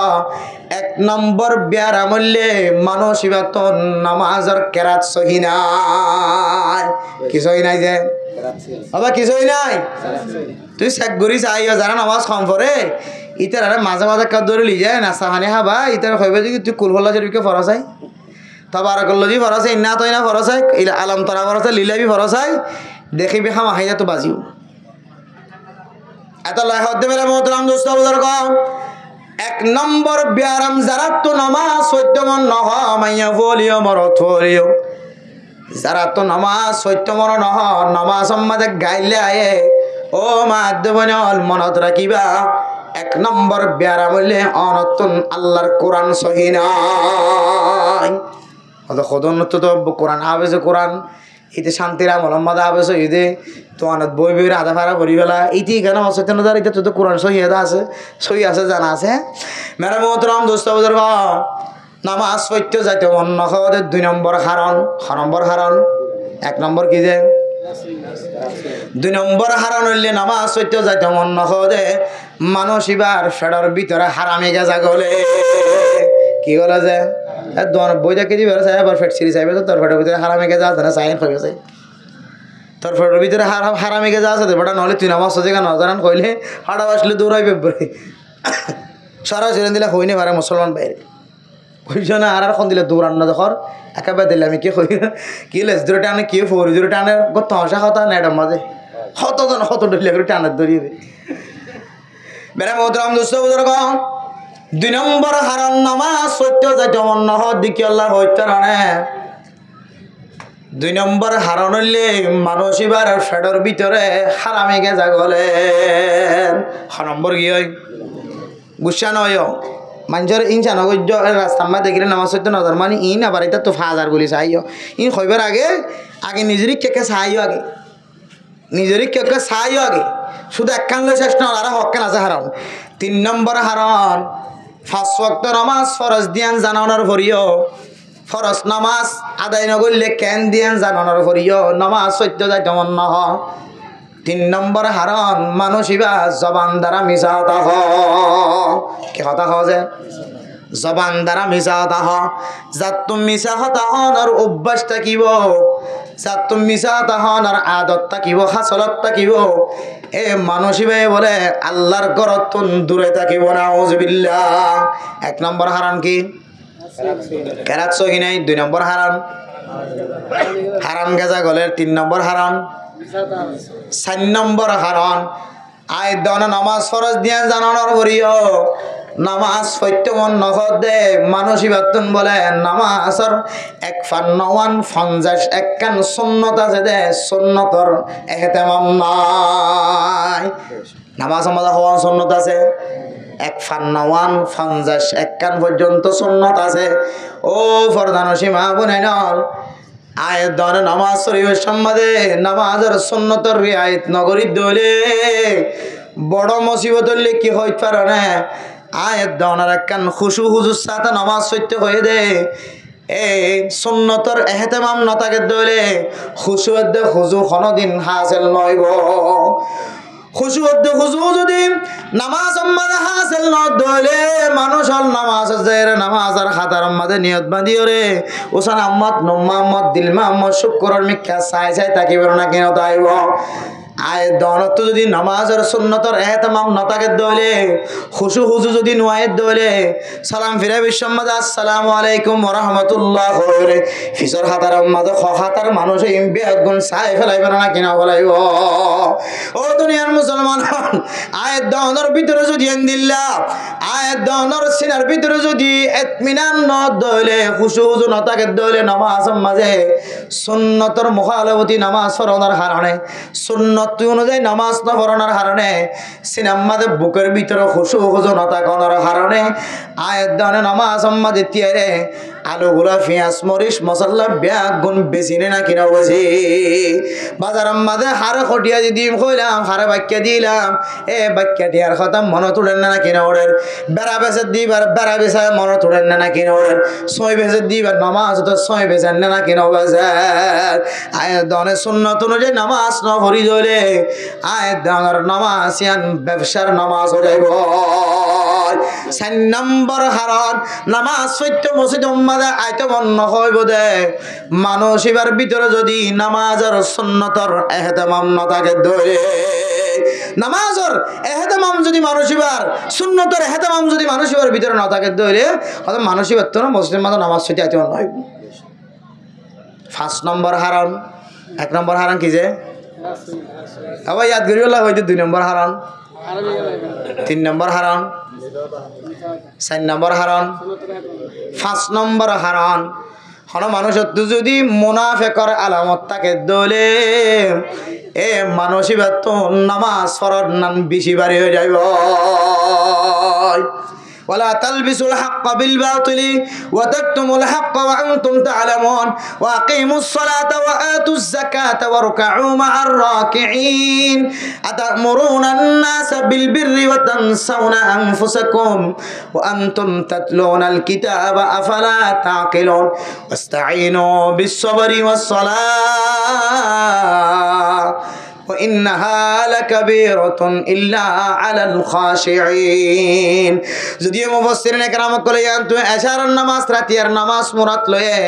1 নম্বর বিয়ার আমলে মানসিবাতন নামাজের কেরাত সহি নাই কি সহি নাই যে বাবা কি সহি নাই তুই চেক করি চাইও যারা নামাজ কম পড়ে ইতার আরে মাঝে মাঝে কাদ ধরে লি যায় নাস্তা খানি খাবা ইতার কইবে যে তুই কুলহল্লা শরীফকে ফরসাই তাবারাকাল্লাহি ফরসাই ইন্না তাইনা ফরসাই ইলা আলম তারা ফরসাই লিলাবি ফরসাই দেখিবি খামা হাইয়া তো বাজিও এত লাই হতে বেলা মোহতরাম দোস্ত বুজুর্গ 1 নম্বর বিয়ারাম যারা তো নামাজ সত্য মন নহ মাইয়া বলিও মরত বলিও যারা তো নামাজ সত্য মন নহ নামাজ আমাদের গাইলে আয়ে ও মাধ্যমল মনত রাখিবা 1 নম্বর বিয়ারাম হইলে অনতুন আল্লাহর কোরআন সহি নাই অত খদন তো কোরআন আবেছে কোরআন ইতে শান্তির আমল মোহাম্মদ আবেছে ইদে তো অনত বই বই আধা ফারা করি বেলা ইতি কেন অসচেতনতার এটা তো কোরআন সহি আছে সহি আছে জানা আছে মেরা মোহতরম দোস্ত বুজুর্গ নামাজ সত্য যাইতে অন্য খবরের 2 নম্বর হারণ 1 নম্বর কি যে 2 নম্বর হারণ হইলে নামাজ সত্য যাইতে অন্য খবরে মানসিবার ফেডার ভিতরে হারামি গেজা গলে কি বলা যে বই দেখে দিবে আবার ফেট সিরিজ আইবে তো তোর ফেটের ভিতরে হারামি গেজা আছে না সাইন হয়ে গেছে তোর ফেটের ভিতরে হারামি গেজা আছে বেটা নহলে তুই নামাজ সজে কেন জানান কইলে হাড়া বাসলে দৌড়াইবে সারা ছেড়ে দিলে হইনি পারে মুসলমান বাইরে কইছ না আর এখন দিলে দৌড়ান না যখন একেবারে দিলে আমি কি কই কি লেস ধরে টানে কি ফোর ধরে টানে কত হসা কথা নেডার মাঝে কতজন কত ডলে করে টানের ধরিয়ে বেড়া মোহতরাম দোস্ত বুজুর্গ 2 নম্বর হারাম নামাজ সত্য যাইতে অন্য দিকে আল্লাহ হইতে রানে 2 নম্বর হারান হইলে মানসিবার ফেডর ভিতরে হারামে গেজা গলেন 6 নম্বর কি হয় গুসা নয় মানুষের ইনসা নগর্য রাস্তা মা দেখিলে নামাজ সত্য নজর মানে ইন আবার এটা তো 5000 বলি চাইও ইন হইবার আগে নিজেরই কেকে চাইও আগে নিজেরই কেকে চাইও আগে শুধু একখানলে চেষ্টা আর হকেন আছে হারাম 3 নম্বর হারান 5 ওয়াক্ত নামাজ ফরজ দিয়ান জানানোর ভরিও ফরজ নামাজ আদায় নগরলে কেন দিয়ান জানানোর ভরিও নামাজ সত্য যাইতে মন নহ 3 নম্বর হারান মানসিবা জবান দ্বারা মিশা কথা কি কথা হয় যে জবান দ্বারা মিশা কথা যাত তুমি মিশা কথা আর অভ্যাস থাকিব যাত তুমি মিশা কথা আর আদত থাকিব হাসলত থাকিব এ মানসিবে বলে আল্লাহর ঘরত দূরে থাকিব না আউযুবিল্লাহ 1 নম্বর হারাম কি কেরাত সহি নাই 2 নম্বর হারাম গেজা গলের 3 নম্বর হারাম 4 নম্বর হারাম আয় দন নামাজ ফরজ দিয়া জানানোর ভরিও নামাজ সত্য মন নহদে মানসিবাতন বলে নামাজর 51 একখান সুন্নত আছে দে সুন্নতর এহতেমাম নাই নামাজ আমাদের হওয়ার সুন্নত আছে 51 একখান পর্যন্ত সুন্নত আছে ও ফরদান সীমা বনে নল আয়ের দনে নামাজ শরীফের সম্বন্ধে নামাজের সুন্নতর রিয়ায়ত নগরী দলে বড় মুসিবত হলে কি হইতে পারে না আয়ের দনের একখান খুশু হুজুর সাথে নামাজ সত্য হয়ে দে এ সুন্নতর এহতেমাম নতাকে দলে খুশু দে হুজু কোনদিন হাসিল নয় গো খুশু যদি নামাজ মাঝে হাসিল নদলে মানুষ নামাজ নামাজের খাতার মাঝে নিয়ত বাঁধিও রে ওসান আম্মদ নম্মাম্মদ দিলমা আম্মদ শুক্করের মিথ্যা চাই চাই তাকিব না কেন তাইব আয় দনত যদি নামাজের সুন্নতর এহতমাম নতাকে দলে খুশু যদি নুয়ায়েত দলে সালাম ফিরে বিশ্বম্মদ আসসালামু আলাইকুম ওয়া রাহমাতুল্লাহ করে ফিসর হাতার মাঝে হাতার মানুষ ইমবে একগুণ চাই ফেলাইবে না কেন ফেলাইব ও দুনিয়ার মুসলমান আয় দনের ভিতরে যদি এন্দিল্লা আয় দনের সিনার ভিতরে যদি ইতমিনান ন দলে খুশু নতাকে দলে নামাজ মাঝে সুন্নতর মুখালবতি নামাজ পড়ানোর কারণে সুন্নত অনুযায়ী নামাজ না পড়ানোর কারণে সিনেমাদের বুকের ভিতরে খুশু নতা করার কারণে আয়ের দানে নামাজ মাঝে তিয়ারে আলুগুলা পেঁয়াজ মরিচ মশলা ব্যাগ গুণ বেশি না কিনা বসে বাজার মাঝে হারে খটিয়া দিম কইলাম হারে বাক্যা দিলাম এ বাক্যা দিয়ার কথা মনে তুলেন না কিনা ওরের বেড়া বেচে দিবার বেড়া বেচায় মনে তুলেন না কিনা ওরের ছয় বেচে দিবার নামাজ তো ছয় বেচেন না কিনা বাজার আয়ের দানে সুন্নত অনুযায়ী নামাজ ন ভরি ধরে আয়ের দানের নামাজ ইয়ান ব্যবসার নামাজ হয়ে যাইব 4 নম্বর হারান নামাজ সত্য মসজিদ উম্মাদে আইতে বন্ধ হইব দে মানুষ এবার ভিতরে যদি নামাজের সুন্নতর এহতেমাম না থাকে ধরে নামাজের এহতেমাম যদি মানুষ এবার সুন্নতর এহতেমাম যদি মানুষ এবার ভিতরে না থাকে ধরে হয়তো মানুষ এবার তো মসজিদের মাঝে নামাজ সত্য আইতে বন্ধ হইব 5 নম্বর হারান 1 নম্বর হারান কি যে আবার ইয়াদ করিও হয়তো 2 নম্বর হারান 3 নম্বর হারান 4 নম্বর হারান 5 নম্বর হারান হন মানুষ যদি মুনাফিকের আলামত থাকে দলে এ মানুষ তো নামাজ পড়ার নাম বেশি বাড়ি হয়ে যাইব ولا تلبسوا الحق بالباطل وتكتموا الحق وأنتم تعلمون وأقيموا الصلاة وآتوا الزكاة واركعوا مع الراكعين أتأمرون الناس بالبر وتنسون أنفسكم وأنتم تتلون الكتاب أفلا تعقلون واستعينوا بالصبر والصلاة وإنها لكبيرة إلا على الخاشعين যদিও মুফাসসিরিন کرام কলে তুমি এশারার নামাজ রাতিয়ার নামাজ মুরাদ লয়ে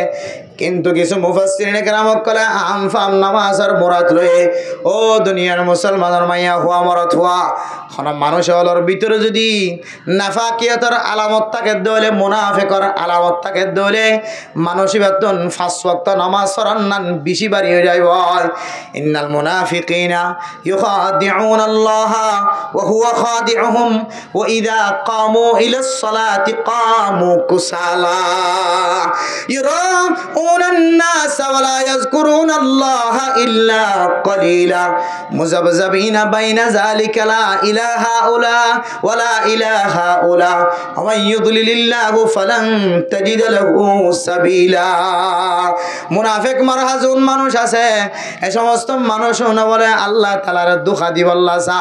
কিন্তু কিছু মুফাসসিরিন کرام কলে আমফাম নামাজের মুরাদ লয়ে ও দুনিয়ার মুসলমানের মাইয়া হুয়া মরত হুয়া হন মানুষ হলর ভিতরে যদি নাফাকিয়তের আলামত থাকে দলে মুনাফিকের আলামত থাকে দলে মানুষ বেতন 5 ওয়াক্ত নামাজ পড়ার নান বেশি বাড়ি হয়ে যায় ইন্নাল মুনাফিকিনা ইউখাদিউন আল্লাহ ওয়া হুয়া খাদিউহুম ওয়া ইযা কামু ইলাস সালাতি কামু কুসালা ইরাউনান নাস ওয়া লা ইয়াযকুরুন আল্লাহ ইল্লা কলিলা মুযাবযাবিনা বাইনা যালিকা লা ইলাহা উলা ওয়া লা ইলাহা উলা ওয়া মান ইউদ্লিলিল্লাহু ফালান তাজিদ লাহু সাবিলা মুনাফিক মারহাজুন মানুষ আছে এই সমস্ত মানুষ না বলে আল্লাহ তাআলার দুখা দিবাল্লাহ সা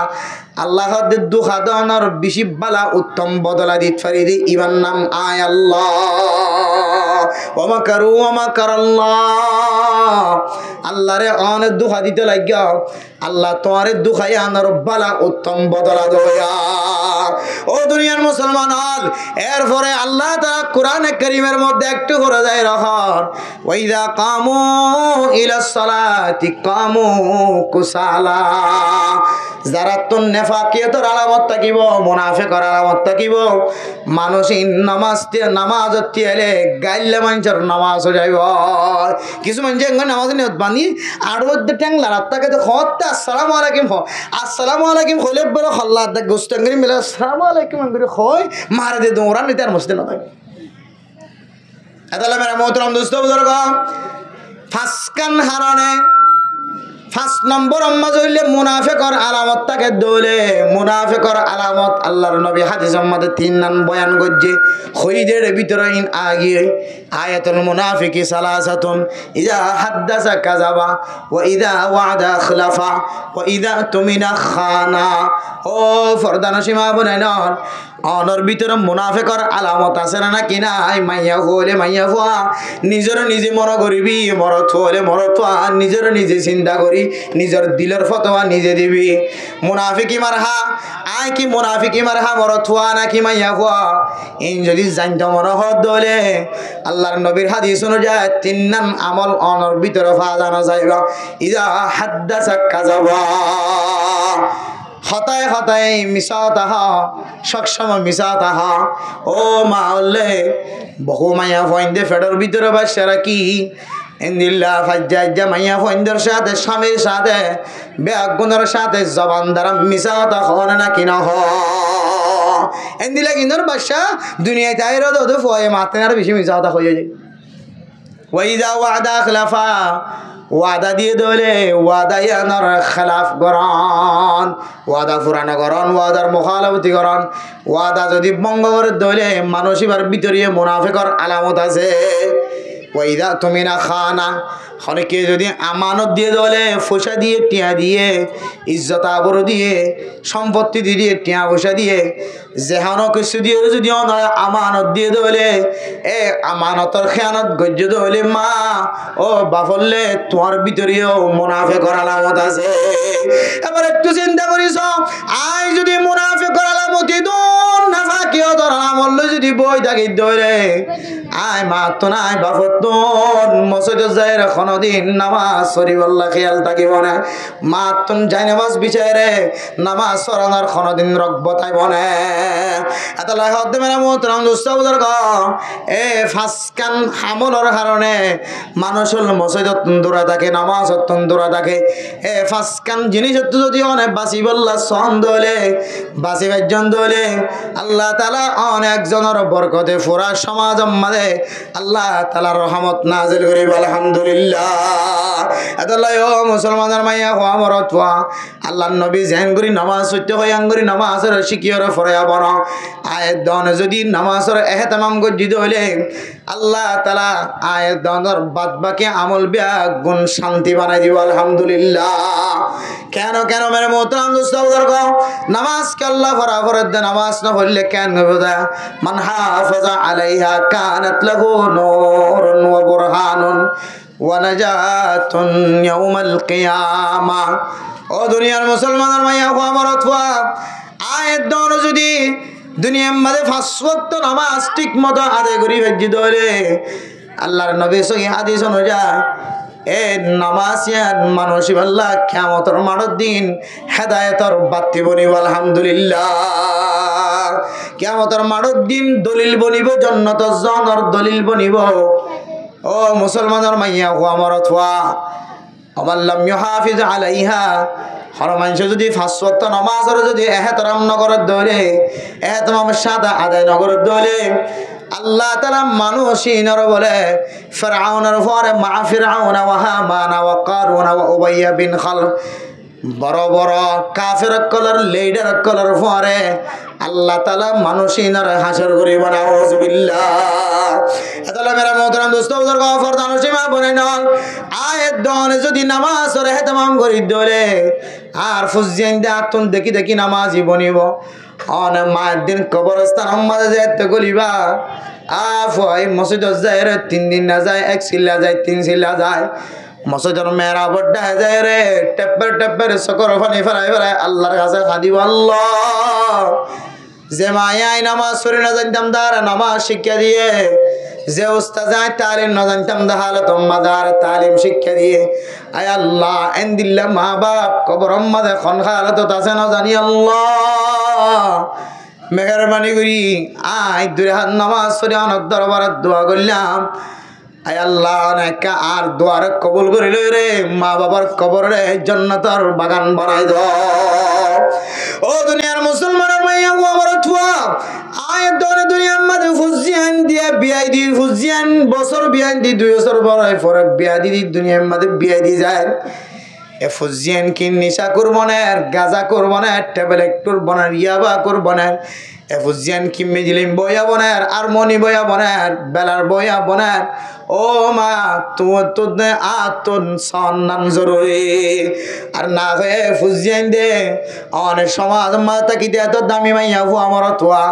আল্লাহ দুখা দানোর বেশি বালা উত্তম বদলা দিত ফারিদি ইমান নাম আয় আল্লাহ ওয়া মাকারু ওয়া মাকারাল্লাহ আল্লাহরে অনেক দুখা দিতে লাগিয়া আল্লাহ তোমারে দুখাই আনার বালা উত্তম বদলা দয়া ও দুনিয়ার মুসলমান হল এরপরে আল্লাহ তাআলা কোরআনে কারীমের মধ্যে একটু করে যায় রহর ওয়াইদা কামু ইলাস সালাতি কামু কুসালা যারা তো নেফাকিয়তের আলামত থাকিব মুনাফিকের আলামত থাকিব মানুষ নামাজ তিয়ালে গাইলে মানুষের নামাজ হয়ে যাইব কিছু মানুষ নামাজ নিয়ত বানি আর ট্যাং লাড়াত্তাকে হতে আসসালামু আলাইকুম হলে বলো হল্লা গোস্তাঙ্গি মিলে আসসালামু আলাইকুম হয় মারা দিয়ে দৌড়ান নিতে আর মসজিদে না থাকে এতালে মেরা মোহতরম দোস্ত বুজুর্গ ফাসকান হারানে 5 নম্বর আম্মা জইলে মুনাফিকের আলামত থাকে দলে মুনাফিকের আলামত আল্লাহর নবী হাদিস মধ্যে 3 নাম বয়ান করছে খৈদের ভিতরে আগে আয়াতুল মুনাফিকি সালাসাতুন ইযা হাদাসা কাযাবা ওয়া ইযা ওয়াদা খলাফা ওয়া ইযা তুমিনা খানা ও ফরদান সীমা বনাইন অনর ভিতরে মুনাফিকর আলামত আছে না নাকি নাই মাইয়া হলে মাইয়া ফুয়া নিজের নিজে মনে করিবি মরত হলে মরত নিজের নিজে চিন্তা করি নিজের দিলের ফতোয়া নিজে দিবি মুনাফিকি মারহা আয় কি মুনাফিকি মারহা মরত হওয়া নাকি মাইয়া ফুয়া ইন যদি জানতে মনে হত দলে আল্লাহর নবীর হাদিস অনুযায়ী তিন নাম আমল অনর ভিতরে ফাজানো যাইবা ইজা হাদ্দাসা কাযাবা হতায় হতায় মিশা তাহা সবসময় মিশা তাহা ও মা হলে বহু মাইয়া ফয়েন্দে ফেডর ভিতরে বাসারা কি ইন্দিল্লা ফাজ্জা মাইয়া ফয়েন্দর সাথে স্বামীর সাথে বেগুনের সাথে জবান দ্বারা মিশা তাহা না কিনা হ ইন্দিলা কিন্দর বাসা দুনিয়ায় তাই রোদ ফয়ে মাতে আর বেশি মিশা তাহা হয়ে যায় ওয়াইদা ওয়াদা খলাফা ওয়াদা দিয়ে দলে ওয়াদা ইয়ানার খেলাফ গরন ওয়াদা ফুরানো গরন ওয়াদার মুখালাফতি গরন ওয়াদা যদি ভঙ্গ করে দলে মানুষ এবার ভিতরে মুনাফিকর আলামত আছে ওয়াইদা তুমি না খানা অনেকে যদি আমানত দিয়ে দলে পয়সা দিয়ে টিয়া দিয়ে ইজ্জত আবর দিয়ে সম্পত্তি দিয়ে টিয়া পয়সা দিয়ে যেহানো কিছু দিয়ে যদি আমানত দিয়ে দলে এ আমানতর খেয়ানত গজ্য দলে মা ও বাফলে তোমার ভিতরেও মুনাফিকর আলামত আছে এবার একটু চিন্তা করিস আই যদি মুনাফিকর আলামত দূর না ফাঁকিও তোর আমল যদি বই থাকি ধরে আয় মা তো নাই বাফত তোর মসজিদে যায় কোনদিন নামাজ শরীফল্লাহ খেয়াল থাকিব না মা তুন যাই নামাজ বিচারে নামাজ সরানোর কোনদিন রকবতাই বনে এত লাখত মেরা মোহতরম দোস্ত বুজুর্গ এ ফাসকান হামলর কারণে মানুষ মসজিদত দূরে থাকে নামাজত দূরে থাকে এ ফাসকান জিনিস যদি অনেক বাসি বললা সন দলে বাসি বেজন দলে আল্লাহ তাআলা অনেক জনের বরকতে পুরা সমাজ মাঝে আল্লাহ তাআলার রহমত নাজিল করিব আলহামদুলিল্লাহ এতলাই ও মুসলমানের মাইয়া হওয়া মরত হওয়া আল্লাহর নবী জেন করি নামাজ সত্য হয়ে আঙ্গুরি নামাজের শিকিয়র ফরাইয়া বড় আয়ের দন যদি নামাজের এহতেমাম গজ্জিত হইলে আল্লাহ তাআলা আয়ের দনের বাদ বাকি আমল বিয়া গুণ শান্তি বানাই দিব আলহামদুলিল্লাহ কেন কেন মেরে মোহতারাম দোস্ত বুজুর্গ নামাজ কে আল্লাহ ফরা ফরদ নামাজ না পড়লে কেন হবে মান হাফাজা আলাইহা কানাত লাহু নূরুন ওয়া বুরহানুন ওয়া নাজাতুন ইয়াউমাল কিয়ামা ও দুনিয়ার মুসলমানের মাইয়া হওয়া মরত হওয়া আয়ের দন যদি দুনিয়ার মাঝে 5 ওয়াক্ত নামাজ ঠিক মতো আদায় করি ভেজি ধরে আল্লাহর নবী সহি হাদিস অনুযায়ী এ নামাজিয়ান মানুষ আল্লাহ কিয়ামতের মাঠের দিন হেদায়েতের বাতি বনিব আলহামদুলিল্লাহ কিয়ামতের মাঠের দিন দলিল বনিব জান্নাতের জনের দলিল বনিব ও মুসলমানের মাইয়া হওয়া মরত হওয়া আমাল্লাম ইউহাফিজ আলাইহা হর মানুষ যদি 5 ওয়াক্ত নামাজের যদি এহতরাম নগরের দলে এহতমামের সাথে আদায় নগরের দলে আল্লাহ তাআলা মানুষিনর বলে ফিরআউনের পরে মা ফিরআউন ওয়া হামান ওয়া কারুন ওয়া উবাইয়া বিন খালফ বড় বড় কাফের কলর লিডার কলর পরে আল্লাহ তাআলা মানুষিনর হাসর করিব নাউজুবিল্লাহ এতলা মেরা মোহতারাম দোস্ত বুজুর্গ ফরদান সীমা বনে নল আয়াত দন যদি নামাজ রে হেতমাম করি দলে আর ফুজিয়ান দাতুন দেখি দেখি নামাজি বনিব অন মায়ের দিন কবরস্থান আমাদের যেতে গলিবা আফাই মসজিদ যায় রে 3 দিন না যায় 1 সিল্লা যায় 3 সিল্লা যায় মসজিদের মেরা বড় যায় রে টেপ্পর সকর ফানি ফরাই ফরাই আল্লাহর কাছে হাদিব আল্লাহ যে মায়াই নামাজ পড়ে না জানতাম দার নামাজ শিক্ষা দিয়ে যে উস্তাদ যায় তালিম না জানতাম দা হালত মাদার তালিম শিক্ষা দিয়ে আয় আল্লাহ এন্দিল্লা মা বাপ কবর মাদে খন হালত আছে না জানি আল্লাহ মেহরবানি করি আয় দূরে হাত নামাজ পড়ে অনেক দরবারে দোয়া করলাম আয় আল্লাহ নাকা আর দোয়ার কবুল করিল রে মা বাবার কবরে জান্নাতের বাগান বানাই দাও ও দুনিয়ার মুসলমানের মাইয়া গো আমার তুয়া আয় দনে দুনিয়ার মধ্যে ফুজিয়ান দিয়া বিয়াই দি ফুজিয়ান বছর বিয়াই দি 2 বছর পরে বিয়া দি দুনিয়ার মধ্যে বিয়া দি যায় এ ফুজিয়ান কি নিশা করবনের গাজা করবনের ট্যাবলেট করবনের ইয়াবা করবনের এ ফুজিয়ান কি মিজলিম বয়া বনের আর মনি বয়া বনের বেলার বয়া বনের ও মা তুদনে আতুন সন্নান জরুরি আর না হয়ে ফুজিয়ান দে অনেক সমাজ মাতা কি দে তো দামি মাইয়া ফু আমার তোয়া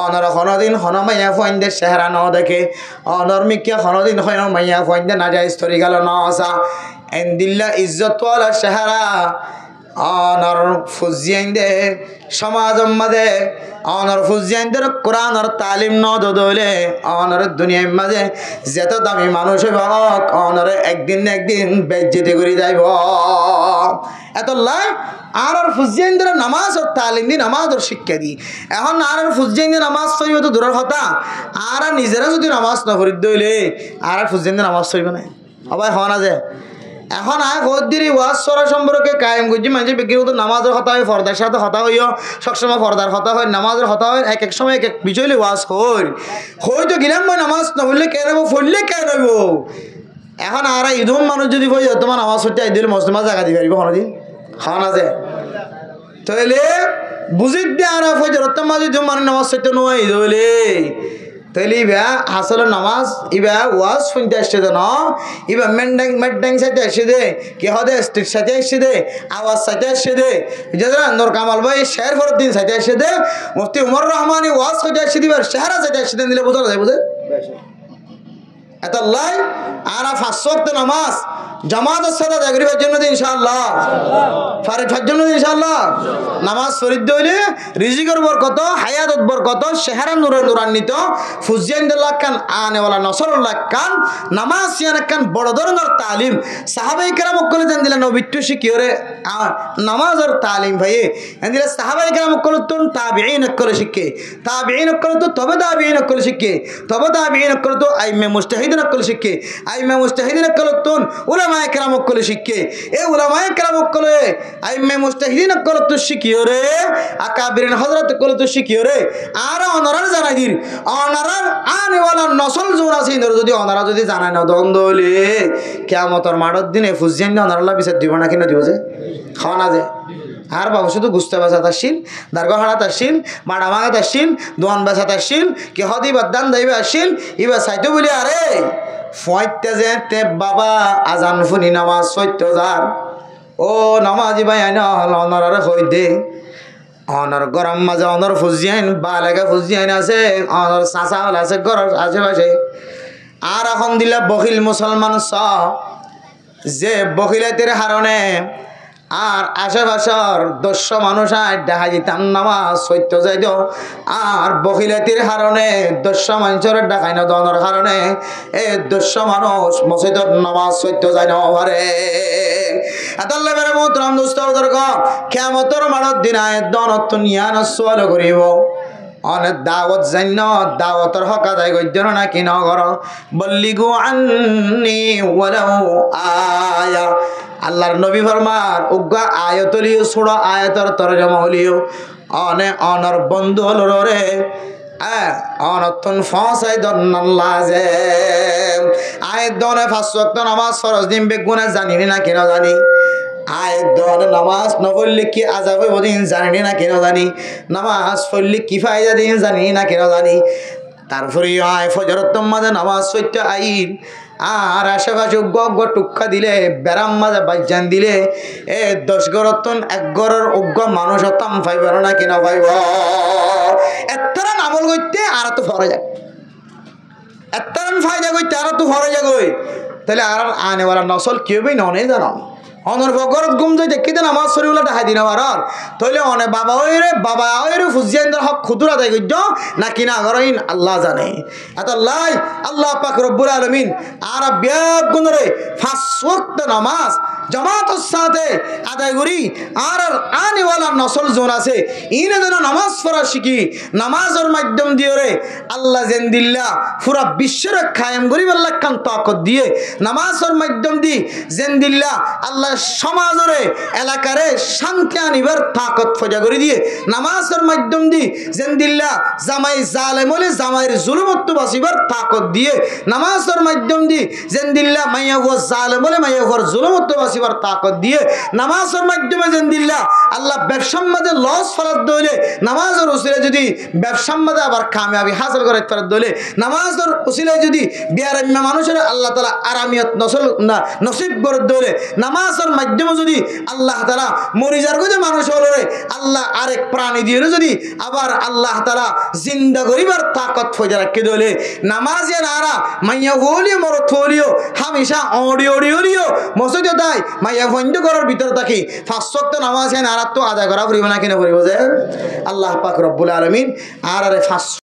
অনর হনদিন হন মাইয়া ফুইন্দে চেহারা ন দেখে অনর মিকে হনদিন হয় মাইয়া ফুইন্দে না যায় স্তরি গেল ন আসা এন্দিল্লা ইজ্জত ওয়ালা চেহারা অনর ফুজিয়ান দে সমাজ মাঝে অনর ফুজিয়ানদের কোরআনের তালিম ন দলে অনর দুনিয়ার মাঝে যত দামি মানুষ হক অনর একদিন না একদিন বেজ্জতি করে যাইব এত লাই আর ফুজিয়ানদের নামাজ ও তালিম দি নামাজের শিক্ষা দি এখন আর ফুজিয়ানদের নামাজ পড়িব তো দূরের কথা আর নিজেরা যদি নামাজ না পড়ি দইলে আর ফুজিয়ানদের নামাজ পড়িব না সবাই হওয়া না যে এখন দিরি ওয়াজ সরা সম্পর্কে কায়েম করছি মানুষের ব্যক্তিগত নামাজের কথা হয় ফর্দার সাথে কথা হইও সবসময় ফর্দার কথা হয় নামাজের কথা হয় এক এক সময় এক এক বিষয়লে ওয়াজ হইতো গেলাম মই নামাজ না বললে কেন হইব পড়লে কেন হইব এখন আর ইদম মানুষ যদি বই তোমার নামাজ হচ্ছে দিলে মুসলমান জায়গা দিতে পারিব কোনোদিন খাওয়া না যে তাইলে বুঝি দিয়ে আর ফজরতম মাঝে তুমি মানে নামাজ হচ্ছে নয় ইদলে তাইলে ইবা আসলে নামাজ ইবা ওয়াজ শুনতে আসছে তো না ইবা মেড্যাং সাথে আসছে দে কে হদে স্ট্রিট সাথে আসছে দে আওয়াজ সাথে আসছে দে যারা নূর কামাল ভাই শের ফরদ্দিন সাথে আসছে দে মুফতি উমর রহমানি ওয়াজ সাথে আসছে দিবার শেহরা সাথে আসছে দিলে বোঝা যায় বুঝে এত লাই আর 5 ওয়াক্ত নামাজ জামাতের সাথে দেখবার জন্য ইনশাআল্লাহ ফারিফার জন্য ইনশাআল্লাহ নামাজ ফরিদ হইলে রিজিকের বরকত হায়াতত বরকত চেহারা নুরান্বিত ফুজিয়ানদুল্লাহ খান আনেওয়ালা নসরুল্লাহ খান নামাজ ইয়ান খান বড় ধরনের তালিম সাহাবাই কেরাম কলে দেন দিলেন নবিট্টু শিখিওরে নামাজের তালিম ভাই দিলে সাহাবাই কেরাম কলে তুন তাবিঈন কলে শিখে তাবিঈন কলে তো তবে তাবিঈন কলে শিখে তবে তাবিঈন কলে তো আইমে মুজতাহিদিন কলে শিখে আইমে মুজতাহিদিন কলে তুন উলামায়ে কেরাম কলে শিখে এই উলামায়ে কেরাম কলে আইমে মুজতাহিদিন কলে তো শিখিও রে আকাবিরিন হযরত কলে তো শিখিও রে আর অনরার জানাই দির অনরার আনেওয়ালা নসল জোর আছে যদি অনরা যদি জানাই না দ্বন্দ্বলে কিয়ামতের মাঠের দিনে ফুজিয়ান অনরাল্লাহ বিচার দিব না কিনা দিব যে খাওয়া না যে আর বাবু শুধু গুস্তা বেচা আসিল দারগা হাড়াত আসিল মাড়া মাগাত আসিল দোয়ান বেচাত আসিল কি হদি বাদান দাইবে আসিল ইবা চাইতো বলি আরে ফয়তে যে তে বাবা আজান ফুনি নামাজ 70,000 ও নামাজি ভাই আইনা অনরারে হই দে অনর গরম মাঝে অনর ফুজিয়ান বালেগা ফুজিয়ান আছে অনর চাচা হল আছে ঘরের আশেপাশে আর এখন দিলা বখিল মুসলমান যে বখিলাতের হারণে আর আশেপাশের 200 মানুষ দেখা যেতাম নামাজ 70 যাইত আর বখিলাতির হারণে 200 মানুষের দেখাই না দনের কারণে এই 200 মানুষ মসজিদের নামাজ 70 যাই না পারে আদাল্লাহ বেরে মোহতরম দোস্তর দরকার কিয়ামতের মাঠের দিন আয়াত দনত নিয়ান সওয়াল করিব অনেক দাওয়াত জান্য দাওয়াতের হক আদায় করছেন না কি নগর বল্লিগু আন্নি ওয়ালাউ আয়া আল্লাহর নবী ফরমার উগ্গা আয়াতলিও ছোড়া আয়াতের তরজমা হলিও অনে অনর বন্ধু হল রে অনতন ফসাই দন্নাল্লাহ যে আয়াত দনে 5 ওয়াক্ত নামাজ ফরজ দিন বেগুনা জানি না কেন জানি আয়াত দনে নামাজ না পড়লে কি আযাব হইব দিন জানি না কেন জানি নামাজ পড়লে কি ফায়দা দিন জানি না কেন জানি তারপরে আয় ফজরত মাঝে নামাজ 70 আইন আর আশেপাশে উগ্গ টুক্কা দিলে বেড়াম মাঝে বাজ্যান দিলে 10 গরতন 1 গরের উগ্গ মানুষ হতাম পাইব না কিনা পাইব এত্তরা আমল করতে আর তো ফরে যায় এত্তরান ফায়দা করতে আর তো ফরে যায় গই তাহলে আর আনেওয়ালা নসল কেউ বই ননে জানো অনর বগরত গুম যাই দেখি দেন আমার শরীরগুলো দেখাই দিন আবার তাহলে অনে বাবা ওইরে ফুজিয়ানদের হক খুদুরা দেয় গজ্য না কিনা গরইন আল্লাহ জানে এত লাই আল্লাহ পাক রব্বুল আলামিন আর ব্যাগ গুণরে 5 ওয়াক্ত নামাজ জামাতের সাথে আদায় করি আর আনেওয়ালা নসল জোন আছে ইনে যেন নামাজ পড়া শিখি নামাজের মাধ্যম দিয়ে রে আল্লাহ জেন্দিল্লা পুরা বিশ্বের কায়েম করি আল্লাহ খান তাকত দিয়ে নামাজের মাধ্যম দি জেন্দিল্লা আল্লাহ সমাজরে এলাকারে শান্তি আনিবার তাকত ফজা করে দিয়ে নামাজের মাধ্যম দি জেন্দিল্লা জামাই জালেম হলে জামাইয়ের জুলুমত বাঁচিবার তাকত দিয়ে নামাজের মাধ্যম দি জেন্দিল্লা মাইয়া গো জালেম হলে মাইয়া গর জুলুমত বাঁচিবার তাকত দিয়ে নামাজের মাধ্যমে যেন দিল্লা আল্লাহ ব্যবসার মাঝে লস ফেরত দইলে নামাজের উসিলে যদি ব্যবসার মাঝে আবার কামিয়াবি হাসিল করে ফেরত দইলে নামাজের উসিলে যদি বিয়ারাম্য মানুষের আল্লাহ তালা আরামিয়ত নসিব করে দইলে নামাজের মাধ্যমে যদি আল্লাহ তালা মরিজার গজে মানুষ হলে আল্লাহ আরেক প্রাণী দিয়ে যদি আবার আল্লাহ তালা জিন্দা করিবার তাকত ফজা রাখে দইলে নামাজে নারা মাইয়া হলিও মরত হলিও হামেশা অডিও মসজিদে তাই মাইয়া বন্ধ করার ভিতরে থাকি 5 ওয়াক্ত নামাজ নারাত তো আদায় করা পরিব না কিনা পরিব যে আল্লাহ পাক রব্বুল আলামিন আর 5